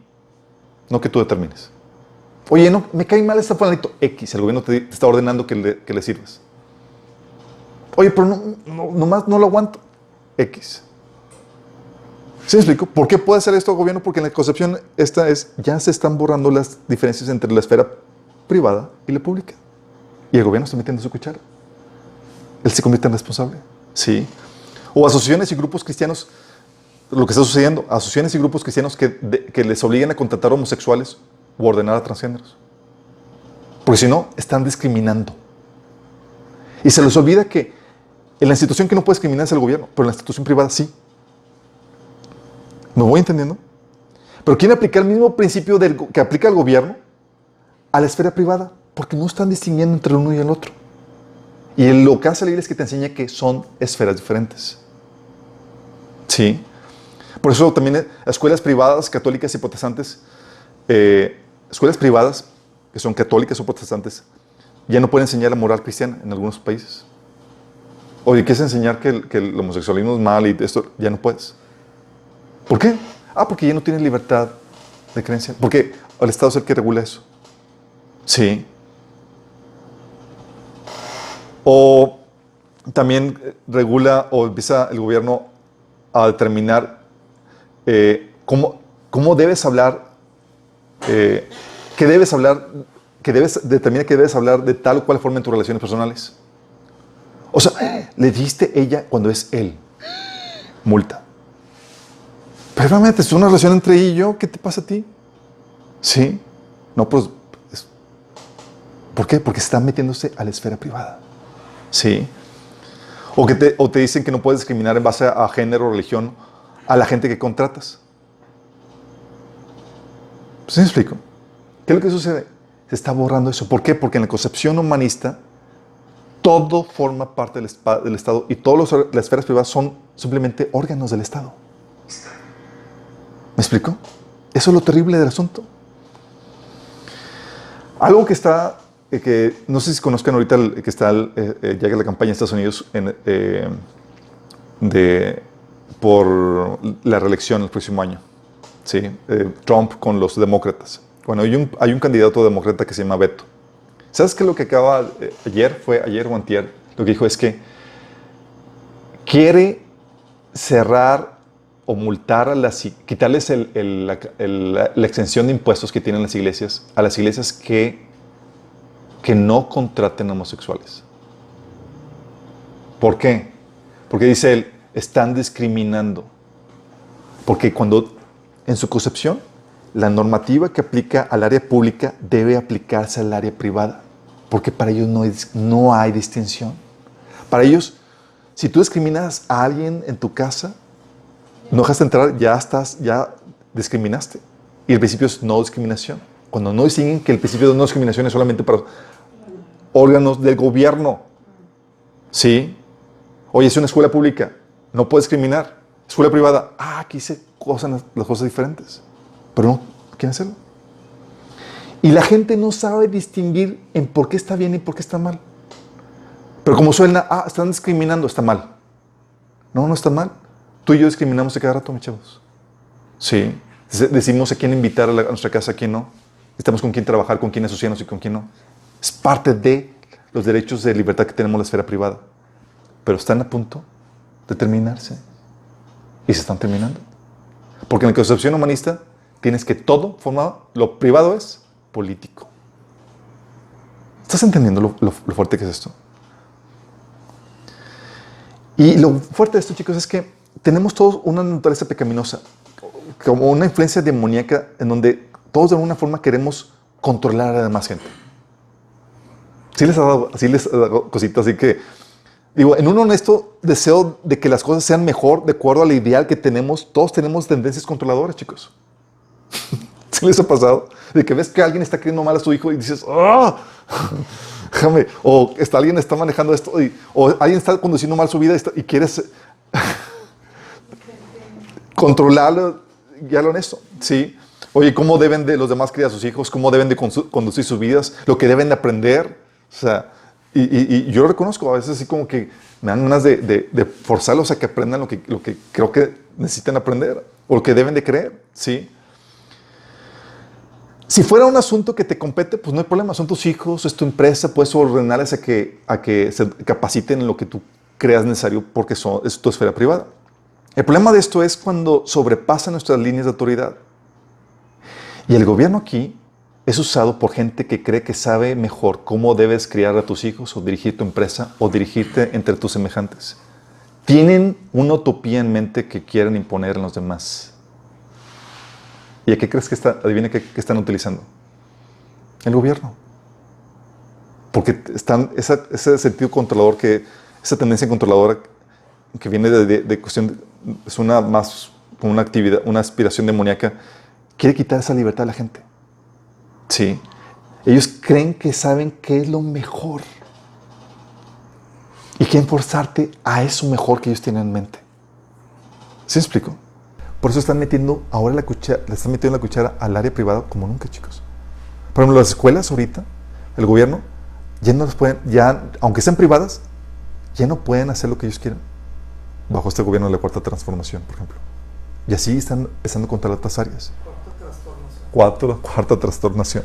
no que tú determines. Oye, no, me cae mal este fulanito X, el gobierno te está ordenando que le sirvas. Oye, pero nomás no lo aguanto X. ¿Sí me explico? ¿Por qué puede hacer esto el gobierno? Porque en la concepción ya se están borrando las diferencias entre la esfera privada y la pública. Y el gobierno está metiendo su cuchara. Él se convierte en responsable. Sí. O asociaciones y grupos cristianos, lo que está sucediendo, asociaciones y grupos cristianos que les obligan a contratar homosexuales o ordenar a transgéneros. Porque si no, están discriminando. Y se les olvida que en la institución que no puede discriminar es el gobierno, pero en la institución privada sí. ¿Me voy entendiendo? Pero quieren aplicar el mismo principio que aplica el gobierno a la esfera privada, porque no están distinguiendo entre el uno y el otro. Y lo que hace la Biblia es que te enseña que son esferas diferentes. Sí. Por eso también escuelas privadas, católicas y protestantes, escuelas privadas que son católicas o protestantes, ya no pueden enseñar la moral cristiana en algunos países. Oye, ¿quieres enseñar que el homosexualismo es mal y esto? Ya no puedes. ¿Por qué? Porque ya no tienes libertad de creencia. Porque el Estado es el que regula eso. Sí. O también regula o empieza el gobierno a determinar cómo debes hablar, qué debes hablar, determina que debes hablar de tal o cual forma en tus relaciones personales. O sea, le dijiste ella cuando es él. Multa. Pero realmente es una relación entre ella y yo. ¿Qué te pasa a ti? Sí. No, pues. ¿Por qué? Porque está metiéndose a la esfera privada. Sí. O te dicen que no puedes discriminar en base a género o religión a la gente que contratas. ¿Sí me explico? ¿Qué es lo que sucede? Se está borrando eso. ¿Por qué? Porque en la concepción humanista todo forma parte del Estado y todas las esferas privadas son simplemente órganos del Estado. ¿Me explico? Eso es lo terrible del asunto. Algo que está, que no sé si conozcan ahorita, que está ya que la campaña en Estados Unidos por la reelección el próximo año. ¿Sí? Trump con los demócratas. Bueno, hay un candidato demócrata que se llama Beto. ¿Sabes qué es lo que acaba ayer o antier? Lo que dijo es que quiere cerrar o multar quitarles la exención de impuestos que tienen las iglesias a las iglesias que no contraten homosexuales. ¿Por qué? Porque dice él, están discriminando. Porque cuando en su concepción la normativa que aplica al área pública debe aplicarse al área privada, porque para ellos no hay distinción. Para ellos, si tú discriminas a alguien en tu casa, no dejas de entrar, ya discriminaste. Y el principio es no discriminación. Cuando no distinguen que el principio de no discriminación es solamente para órganos del gobierno. ¿Sí? Oye, es una escuela pública, no puedes discriminar. Escuela privada, aquí se cosan las cosas diferentes. Pero no quieren hacerlo. Y la gente no sabe distinguir en por qué está bien y por qué está mal. Pero como suena, están discriminando, está mal. No está mal. Tú y yo discriminamos a cada rato, mis chavos. Sí. Decimos a quién invitar a nuestra casa, a quién no. Estamos con quién trabajar, con quién asociarnos y con quién no. Es parte de los derechos de libertad que tenemos en la esfera privada. Pero están a punto de terminarse. Y se están terminando. Porque en la concepción humanista tienes que todo formado, lo privado es político. ¿Estás entendiendo lo fuerte que es esto? Y lo fuerte de esto, chicos, es que tenemos todos una naturaleza pecaminosa, como una influencia demoníaca en donde todos de alguna forma queremos controlar a la demás gente. Sí les ha dado cositas, así que, digo, en un honesto deseo de que las cosas sean mejor de acuerdo al ideal que tenemos, todos tenemos tendencias controladoras, chicos. ¿Sí les ha pasado? De que ves que alguien está queriendo mal a su hijo y dices, ¡ah! Déjame. O alguien está manejando esto, o alguien está conduciendo mal su vida y quieres controlarlo, guiarlo en esto. ¿Sí? Oye, ¿cómo deben de los demás criar a sus hijos? ¿Cómo deben de conducir sus vidas? Lo que deben de aprender. O sea, y yo lo reconozco, a veces así como que me dan ganas de forzarlos a que aprendan lo que creo que necesitan aprender o lo que deben de creer. ¿Sí? Si fuera un asunto que te compete, pues no hay problema. Son tus hijos, es tu empresa, puedes ordenarles a que se capaciten en lo que tú creas necesario porque es tu esfera privada. El problema de esto es cuando sobrepasa nuestras líneas de autoridad. Y el gobierno aquí es usado por gente que cree que sabe mejor cómo debes criar a tus hijos o dirigir tu empresa o dirigirte entre tus semejantes. Tienen una utopía en mente que quieren imponer en los demás. ¿Y a qué crees que adivina qué están utilizando? El gobierno. Porque están ese sentido controlador, esa tendencia controladora que viene de cuestión, es más como una actividad, una aspiración demoníaca, quiere quitar esa libertad a la gente. Sí. Ellos creen que saben qué es lo mejor. Y quieren forzarte a eso mejor que ellos tienen en mente. ¿Sí me explico? Por eso están metiendo ahora le están metiendo la cuchara al área privada como nunca, chicos. Por ejemplo, las escuelas ahorita, el gobierno, ya no las pueden, aunque sean privadas, ya no pueden hacer lo que ellos quieran. Bajo este gobierno de la Cuarta Transformación, por ejemplo. Y así están empezando a controlar otras áreas. Cuarta Trastornación.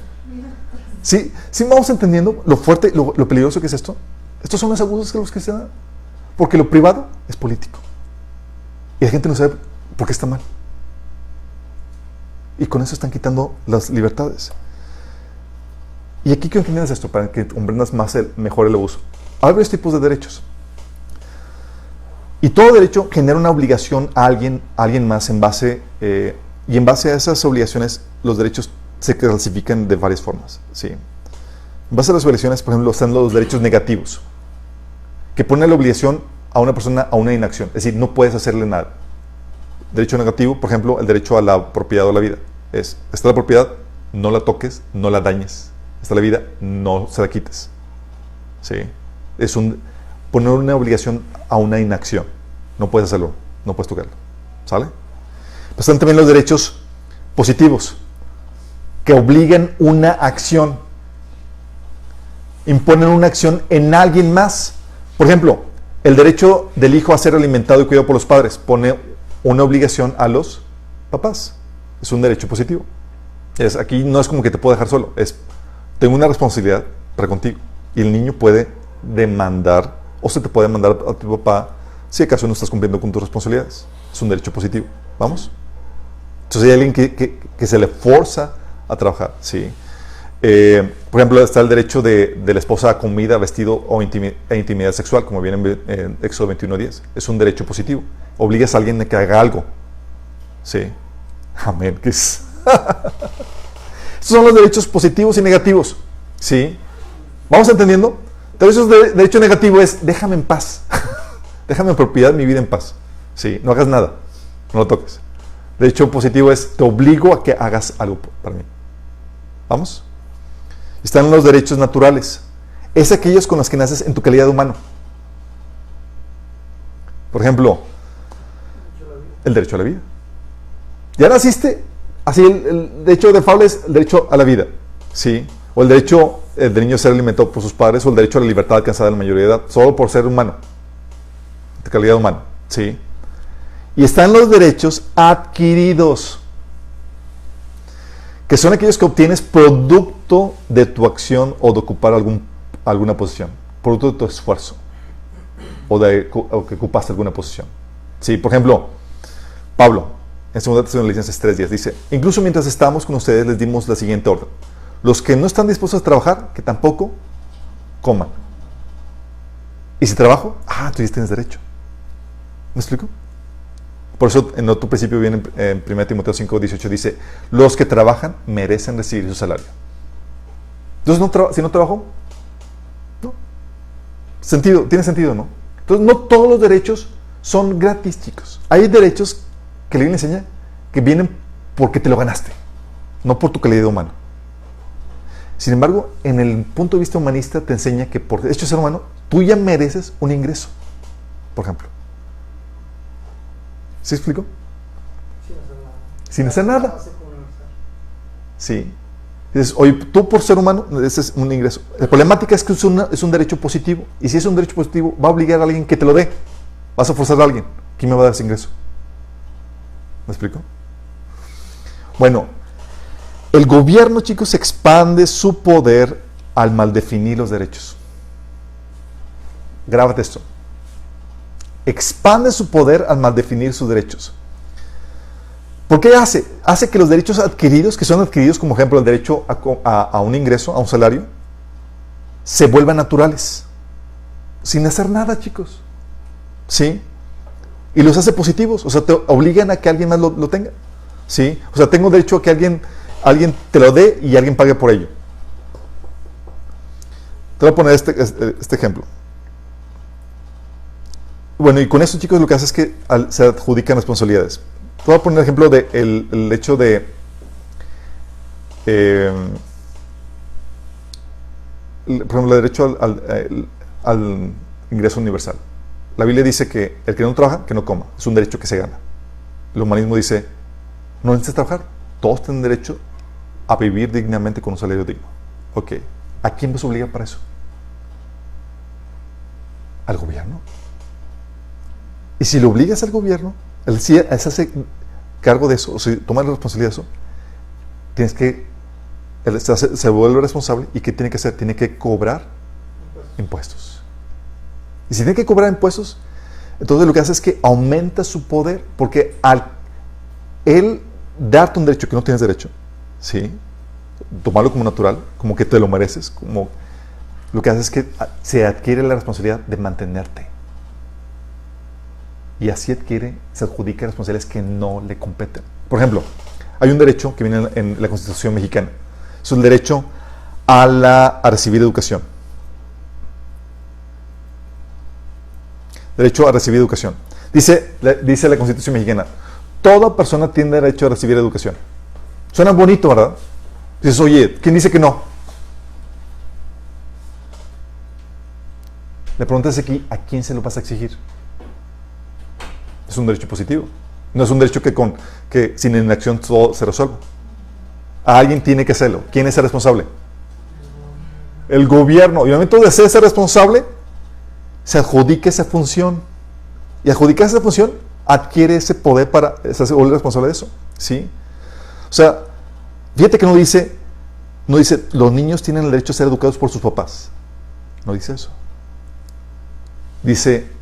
Sí, vamos entendiendo lo fuerte, lo peligroso que es esto. Estos son los abusos que los que se dan. Porque lo privado es político. Y la gente no sabe por qué está mal. Y con eso están quitando las libertades. Y aquí quiero que entiendas esto para que comprendas mejor el abuso. Hay varios tipos de derechos. Y todo derecho genera una obligación a alguien más en base a esas obligaciones los derechos se clasifican de varias formas. ¿Sí? En base a las obligaciones, por ejemplo, están los derechos negativos, que ponen la obligación a una persona a una inacción. Es decir, no puedes hacerle nada. Derecho negativo, por ejemplo, el derecho a la propiedad o la vida. Está la propiedad, no la toques, no la dañes. Está la vida, no se la quites. ¿Sí? Es poner una obligación a una inacción. No puedes hacerlo, no puedes tocarlo. ¿Sale? Pues están también los derechos positivos, que obligan una acción. Imponen una acción en alguien más. Por ejemplo, el derecho del hijo a ser alimentado y cuidado por los padres pone una obligación a los papás. Es un derecho positivo. Aquí no es como que te puedo dejar solo. Tengo una responsabilidad para contigo. Y el niño puede demandar, o se te puede demandar a tu papá si acaso no estás cumpliendo con tus responsabilidades. Es un derecho positivo. ¿Vamos? Entonces hay alguien que se le forza a trabajar. ¿Sí? Por ejemplo, está el derecho de la esposa a comida, vestido e intimidad sexual, como viene en Éxodo 21:10. Es un derecho positivo. Obligas a alguien a que haga algo. Sí. Amén. Estos son los derechos positivos y negativos. ¿Sí? ¿Vamos entendiendo? Entonces, el derecho negativo es, déjame en paz. Déjame en propiedad mi vida en paz. ¿Sí? No hagas nada. No lo toques. Derecho positivo es, te obligo a que hagas algo para mí. ¿Vamos? Están los derechos naturales. Es aquellos con los que naces en tu calidad de humano. Por ejemplo, el derecho a la vida. Ya naciste, así el derecho de Fable es el derecho a la vida. ¿Sí? O el derecho del niño a ser alimentado por sus padres, o el derecho a la libertad alcanzada en la mayoría de edad, solo por ser humano. De calidad humana. ¿Sí? Y están los derechos adquiridos, que son aquellos que obtienes producto de tu acción o de ocupar alguna posición, producto de tu esfuerzo o que ocupaste alguna posición. Sí, por ejemplo, Pablo, en 2 Tesalonicenses 3:10 dice, incluso mientras estábamos con ustedes les dimos la siguiente orden: los que no están dispuestos a trabajar, que tampoco coman. Y si trabajo, tú ya tienes derecho. ¿Me explico? Por eso en otro principio viene en 1 Timoteo 5:18 dice, los que trabajan merecen recibir su salario. Entonces, si no trabajo, no. Tiene sentido, ¿no? Entonces, no todos los derechos son gratis, chicos. Hay derechos que la Biblia enseña que vienen porque te lo ganaste, no por tu calidad humana. Sin embargo, en el punto de vista humanista te enseña que por hecho de ser humano, tú ya mereces un ingreso, por ejemplo. ¿Sí explico? Sin hacer nada. Sí. Dices, oye, tú por ser humano, ese es un ingreso. La problemática es que es un derecho positivo. Y si es un derecho positivo, va a obligar a alguien que te lo dé. Vas a forzar a alguien. ¿Quién me va a dar ese ingreso? ¿Me explico? Bueno, el gobierno, chicos, expande su poder al maldefinir los derechos. Grábate esto. Expande su poder al maldefinir sus derechos. ¿Por qué hace? Hace que los derechos adquiridos, que son adquiridos como ejemplo el derecho a un ingreso, a un salario, se vuelvan naturales. Sin hacer nada, chicos. ¿Sí? Y los hace positivos. O sea, te obligan a que alguien más lo tenga. ¿Sí? O sea, tengo derecho a que alguien te lo dé y alguien pague por ello. Te voy a poner este ejemplo. Bueno, y con esto, chicos, lo que hace es que se adjudican responsabilidades. Te voy a poner el ejemplo del hecho de por ejemplo, el derecho al ingreso universal. La Biblia dice que el que no trabaja, que no coma. Es un derecho que se gana. El humanismo dice, no necesitas trabajar. Todos tienen derecho a vivir dignamente con un salario digno. Ok. ¿A quién vas a obligar para eso? ¿Al gobierno? Y si lo obligas al gobierno, él se hace cargo de eso, o sea, toma la responsabilidad de eso, tienes que, él se vuelve responsable, y ¿qué tiene que hacer? Tiene que cobrar impuestos. Y si tiene que cobrar impuestos, entonces lo que hace es que aumenta su poder, porque al él darte un derecho que no tienes derecho, ¿sí? Tomarlo como natural, como que te lo mereces, como lo que hace es que se adquiere la responsabilidad de mantenerte. Y así se adjudica responsabilidades que no le competen. Por ejemplo, hay un derecho que viene en la Constitución mexicana. Es el derecho a recibir educación. Derecho a recibir educación. Dice la Constitución mexicana, toda persona tiene derecho a recibir educación. Suena bonito, ¿verdad? Dices, oye, ¿quién dice que no? La pregunta es aquí, ¿a quién se lo vas a exigir? Es un derecho positivo. No es un derecho que sin inacción todo se resuelve. A alguien tiene que hacerlo. ¿Quién es el responsable? El gobierno. Y al momento de ser responsable, se adjudica esa función. Y adjudicar esa función, adquiere ese poder para ser responsable de eso. ¿Sí? O sea, fíjate que no dice, los niños tienen el derecho a ser educados por sus papás. No dice eso. Dice,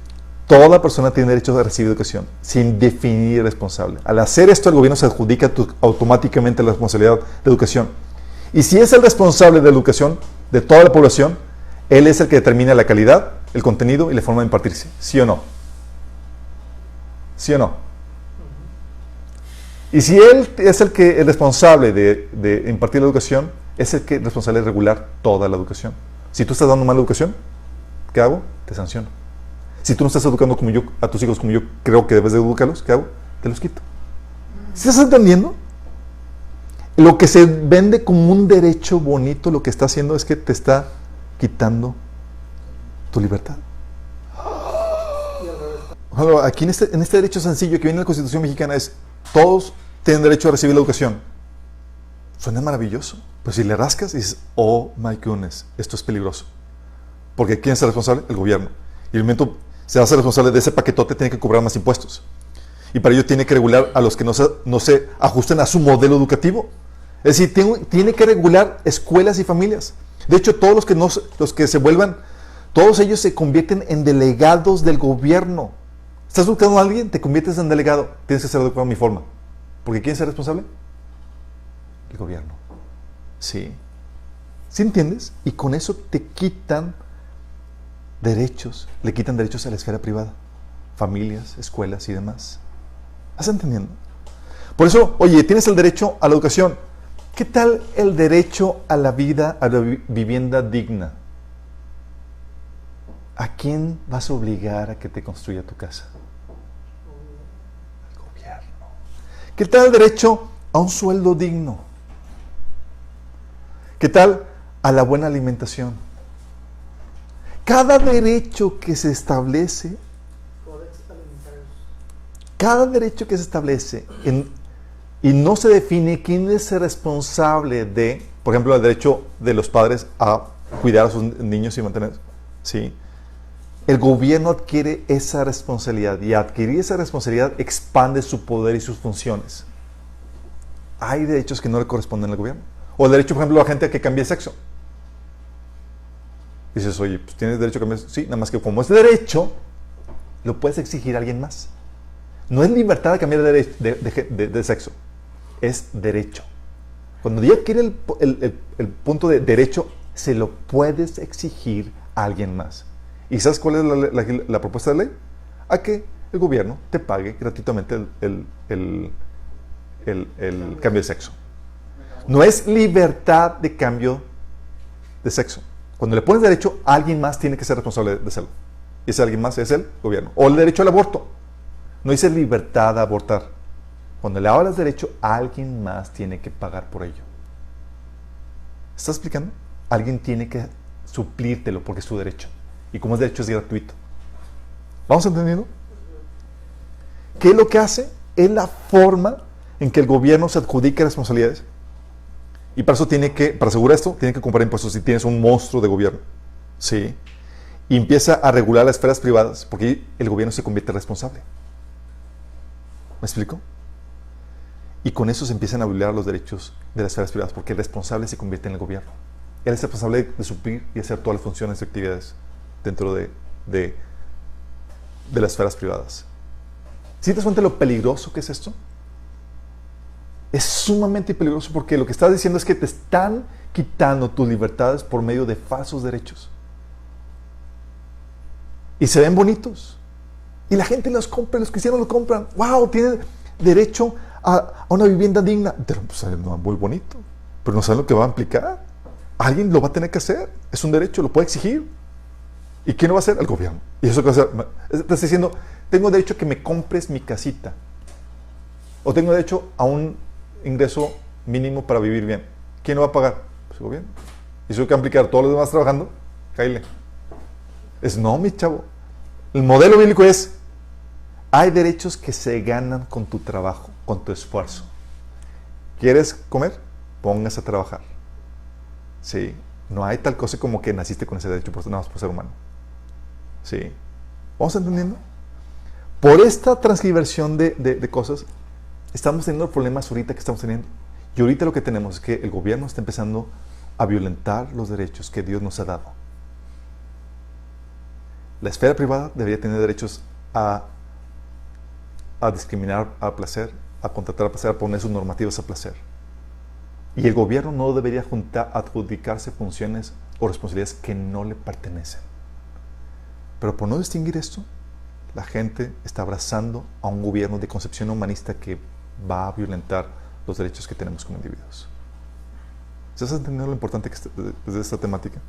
toda persona tiene derecho a recibir educación, sin definir responsable. Al hacer esto, el gobierno se adjudica automáticamente la responsabilidad de educación. Y si es el responsable de educación de toda la población, él es el que determina la calidad, el contenido y la forma de impartirse. ¿Sí o no? ¿Sí o no? Y si él es el responsable de impartir la educación, es el que es responsable de regular toda la educación. Si tú estás dando mala educación, ¿qué hago? Te sanciono. Si tú no estás educando a tus hijos como yo creo que debes de educarlos, ¿qué hago? Te los quito. ¿Sí estás entendiendo? Lo que se vende como un derecho bonito, lo que está haciendo es que te está quitando tu libertad. Aquí en este derecho sencillo que viene en la Constitución mexicana es, todos tienen derecho a recibir la educación. Suena maravilloso, pero si le rascas dices, oh my goodness, esto es peligroso. Porque ¿quién es el responsable? El gobierno. Y el momento se hace responsable de ese paquetote, tiene que cobrar más impuestos. Y para ello tiene que regular a los que no se ajusten a su modelo educativo. Es decir, tiene que regular escuelas y familias. De hecho, todos los que se vuelvan, todos ellos se convierten en delegados del gobierno. ¿Estás buscando a alguien? Te conviertes en delegado. Tienes que ser educado a mi forma. ¿Porque quién es el responsable? El gobierno. Sí. ¿Sí entiendes? Y con eso te quitan derechos, le quitan derechos a la esfera privada. familias, escuelas y demás. ¿Estás entendiendo? Por eso, oye, tienes el derecho a la educación. ¿Qué tal el derecho a la vida, a la vivienda digna? ¿A quién vas a obligar a que te construya tu casa? Al gobierno. ¿Qué tal el derecho a un sueldo digno? ¿Qué tal a la buena alimentación? Cada derecho que se establece, y no se define quién es el responsable de, por ejemplo, el derecho de los padres a cuidar a sus niños y mantenerlos, ¿sí? El gobierno adquiere esa responsabilidad y adquirir esa responsabilidad expande su poder y sus funciones. Hay derechos que no le corresponden al gobierno. O el derecho, por ejemplo, a la gente a que cambie de sexo. Dices, oye, pues tienes derecho a cambiar de sexo. Sí, nada más que como es derecho, lo puedes exigir a alguien más. No es libertad de cambiar de sexo, es derecho. Cuando ya adquiere el punto de derecho, se lo puedes exigir a alguien más. ¿Y sabes cuál es la propuesta de ley? A que el gobierno te pague gratuitamente el cambio de sexo. No es libertad de cambio de sexo. Cuando le pones derecho, alguien más tiene que ser responsable de hacerlo. Y ese alguien más es el gobierno. O el derecho al aborto. No dice libertad de abortar. Cuando le hablas de derecho, alguien más tiene que pagar por ello. ¿Estás explicando? Alguien tiene que suplírtelo porque es su derecho. Y como es derecho, es gratuito. ¿Vamos entendiendo? ¿Qué es lo que hace? Es la forma en que el gobierno se adjudica responsabilidades. Y para eso para asegurar esto, tiene que comprar impuestos si tienes un monstruo de gobierno. ¿Sí? Y empieza a regular las esferas privadas porque el gobierno se convierte en responsable. ¿Me explico? Y con eso se empiezan a violar los derechos de las esferas privadas porque el responsable se convierte en el gobierno. Él es responsable de suplir y hacer todas las funciones y actividades dentro de las esferas privadas. ¿Sí te das cuenta de lo peligroso que es esto? Es sumamente peligroso porque lo que estás diciendo es que te están quitando tus libertades por medio de falsos derechos. Y se ven bonitos. Y la gente los compra, los cristianos los compran. ¡Wow! Tienen derecho a una vivienda digna. Pero pues, no, muy bonito. Pero no saben lo que va a implicar. Alguien lo va a tener que hacer. Es un derecho, lo puede exigir. ¿Y quién lo va a hacer? El gobierno. ¿Y eso qué va a hacer? Estás diciendo, tengo derecho a que me compres mi casita. O tengo derecho a un ingreso mínimo para vivir bien. ¿Quién lo va a pagar? Pues el gobierno. ¿Y eso qué va a implicar? ¿Todos los demás trabajando? Cáile. No, mi chavo. El modelo bíblico es, hay derechos que se ganan con tu trabajo, con tu esfuerzo. ¿Quieres comer? Póngase a trabajar. Sí. No hay tal cosa como que naciste con ese derecho nada más por ser humano. Sí. ¿Vamos entendiendo? Por esta transgiversión de cosas, estamos teniendo problemas ahorita que estamos teniendo. Y ahorita lo que tenemos es que el gobierno está empezando a violentar los derechos que Dios nos ha dado. La esfera privada debería tener derechos a discriminar a placer, a contratar a placer, a poner sus normativas a placer. Y el gobierno no debería adjudicarse funciones o responsabilidades que no le pertenecen. Pero por no distinguir esto, la gente está abrazando a un gobierno de concepción humanista que va a violentar los derechos que tenemos como individuos. ¿Estás entendiendo lo importante que es de esta temática?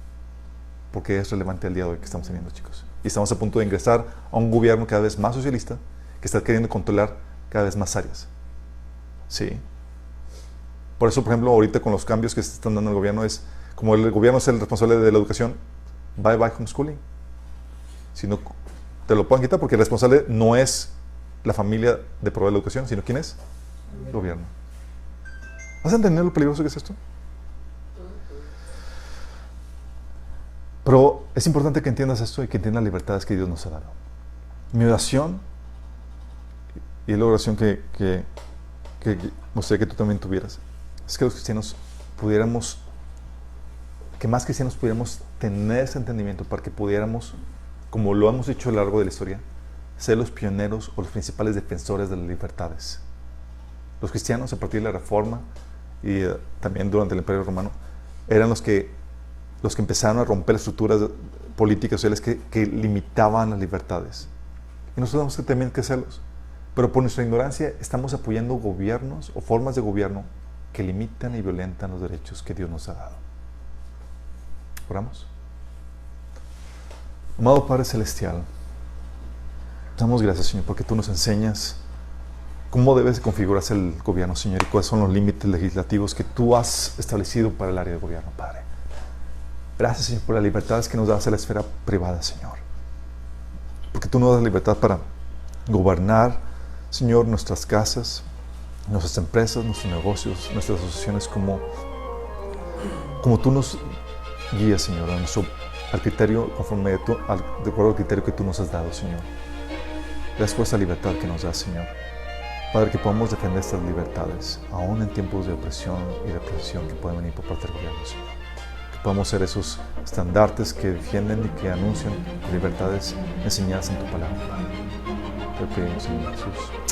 Porque es relevante al día de hoy que estamos teniendo, chicos. Y estamos a punto de ingresar a un gobierno cada vez más socialista que está queriendo controlar cada vez más áreas. Sí. Por eso, por ejemplo, ahorita con los cambios que se están dando en el gobierno es, como el gobierno es el responsable de la educación, bye bye homeschooling. Si no, te lo pueden quitar porque el responsable no es la familia de proveer la educación, sino ¿quién es? El gobierno. ¿Vas a entender lo peligroso que es esto? Pero es importante que entiendas esto y que entiendas las libertades que Dios nos ha dado. Mi oración, y es la oración que me gustaría que tú también tuvieras, es que los cristianos pudiéramos, que más cristianos pudiéramos tener ese entendimiento para que pudiéramos, como lo hemos hecho a lo largo de la historia, ser los pioneros o los principales defensores de las libertades. Los cristianos, a partir de la Reforma y también durante el Imperio Romano, eran los que empezaron a romper las estructuras políticas sociales que limitaban las libertades. Y nosotros tenemos que también que hacerlos. Pero por nuestra ignorancia estamos apoyando gobiernos o formas de gobierno que limitan y violentan los derechos que Dios nos ha dado. Oramos. Amado Padre Celestial, damos gracias, Señor, porque tú nos enseñas cómo debe configurarse el gobierno, Señor, y cuáles son los límites legislativos que tú has establecido para el área de gobierno, Padre. Gracias, Señor, por las libertades que nos das a la esfera privada, Señor. Porque tú nos das libertad para gobernar, Señor, nuestras casas, nuestras empresas, nuestros negocios, nuestras asociaciones, como tú nos guías, Señor, al criterio, de acuerdo al criterio que tú nos has dado, Señor. Gracias por esa libertad que nos das, Señor. Padre, que podamos defender estas libertades, aún en tiempos de opresión y de opresión que pueden venir por parte del gobierno, Señor. Que podamos ser esos estandartes que defienden y que anuncian libertades enseñadas en tu palabra, Padre. Te pedimos, Señor Jesús.